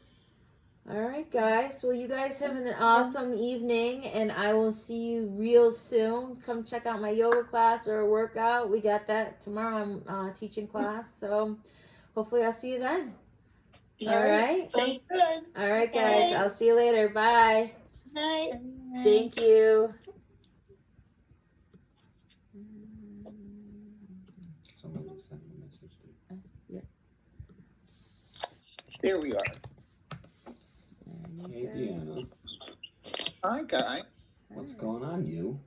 All right, guys. Well, you guys have an awesome evening, and I will see you real soon. Come check out my yoga class or a workout. We got that tomorrow. I'm teaching class, so hopefully I'll see you then. All right. Sounds good. All right, guys. I'll see you later. Bye. Night. Thank you. Somebody sent me a message too. Here we are. Hey, Deanna. Hi, Guy. What's going on, you?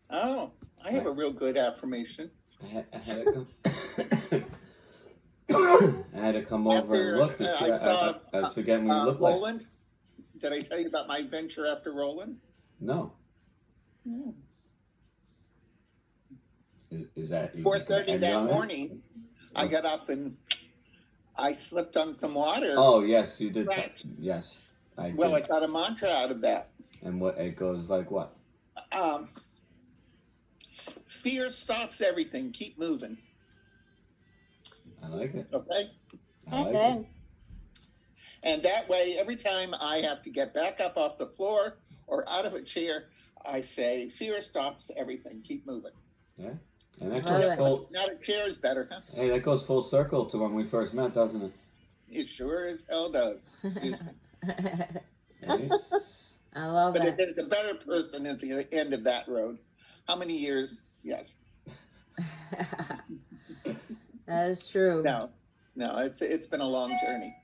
Oh, I have a real good affirmation. I had to come. I had to come over and look to see. I was forgetting what you look like. Roland. Did I tell you about my adventure after Roland? No. Hmm. Is that 4:30 that morning? I got up and I slipped on some water. Oh yes, you did. Right. Yes, I did. Well, I got a mantra out of that. And what it goes like? What? Fear stops everything. Keep moving. I like it. Okay. I like Good. it. And that way, every time I have to get back up off the floor or out of a chair, I say, fear stops everything. Keep moving. Yeah. And that Love goes it. full. Not a chair is better, huh? Hey, that goes full circle to when we first met, doesn't it? It sure as hell does. Excuse me. Hey? I love But it. if there's a better person at the end of that road, how many years? Yes. That is true. No, it's been a long journey.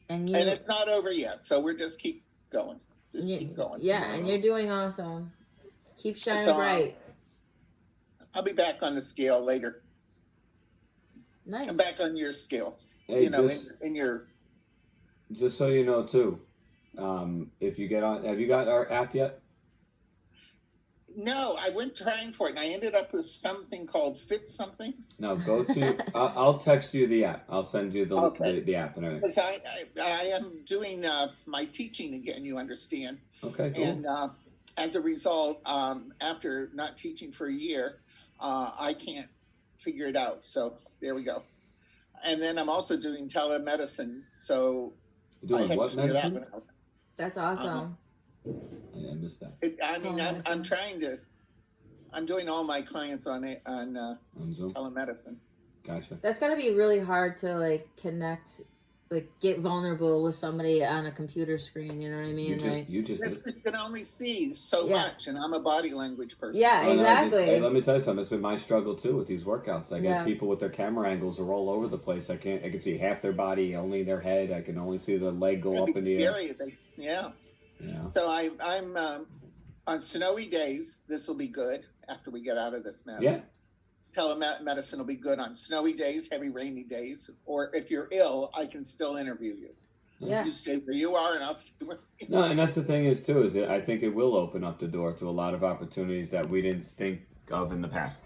And And it's not over yet, so we're just keep going. Just keep going. Yeah, and you're doing awesome. Keep shining So, bright. I'll be back on the scale later. Nice. I'm back on your scale. Hey, You know, just- in your. Just so you know, too, if you get on, have you got our app yet? No, I went trying for it, and I ended up with something called Fit Something. No, go to. I'll text you the app. I'll send you Okay. the app and everything. Because I am doing my teaching again, you understand. Okay, cool. And as a result, after not teaching for a year, I can't figure it out. So there we go. And then I'm also doing telemedicine. So You're I doing had what to figure that medicine? one out. That's awesome. I I missed that. I'm doing all my clients on Zoom. telemedicine. Gotcha. That's gotta be really hard to like connect, like get vulnerable with somebody on a computer screen. You know what I mean? You just You can only see so much, and I'm a body language person. Yeah, exactly. Hey, let me tell you something. It's been my struggle too with these workouts. I get people with their camera angles are all over the place. I can see half their body, only their head. I can only see the leg go up in the air. Yeah. So I'm on snowy days. This will be good after we get out of this mess. Yeah. Telemedicine will be good on snowy days, heavy rainy days, or if you're ill, I can still interview you. Yeah. You stay where you are, and I'll stay where you are. No, and that's the thing is too, is I think it will open up the door to a lot of opportunities that we didn't think of in the past.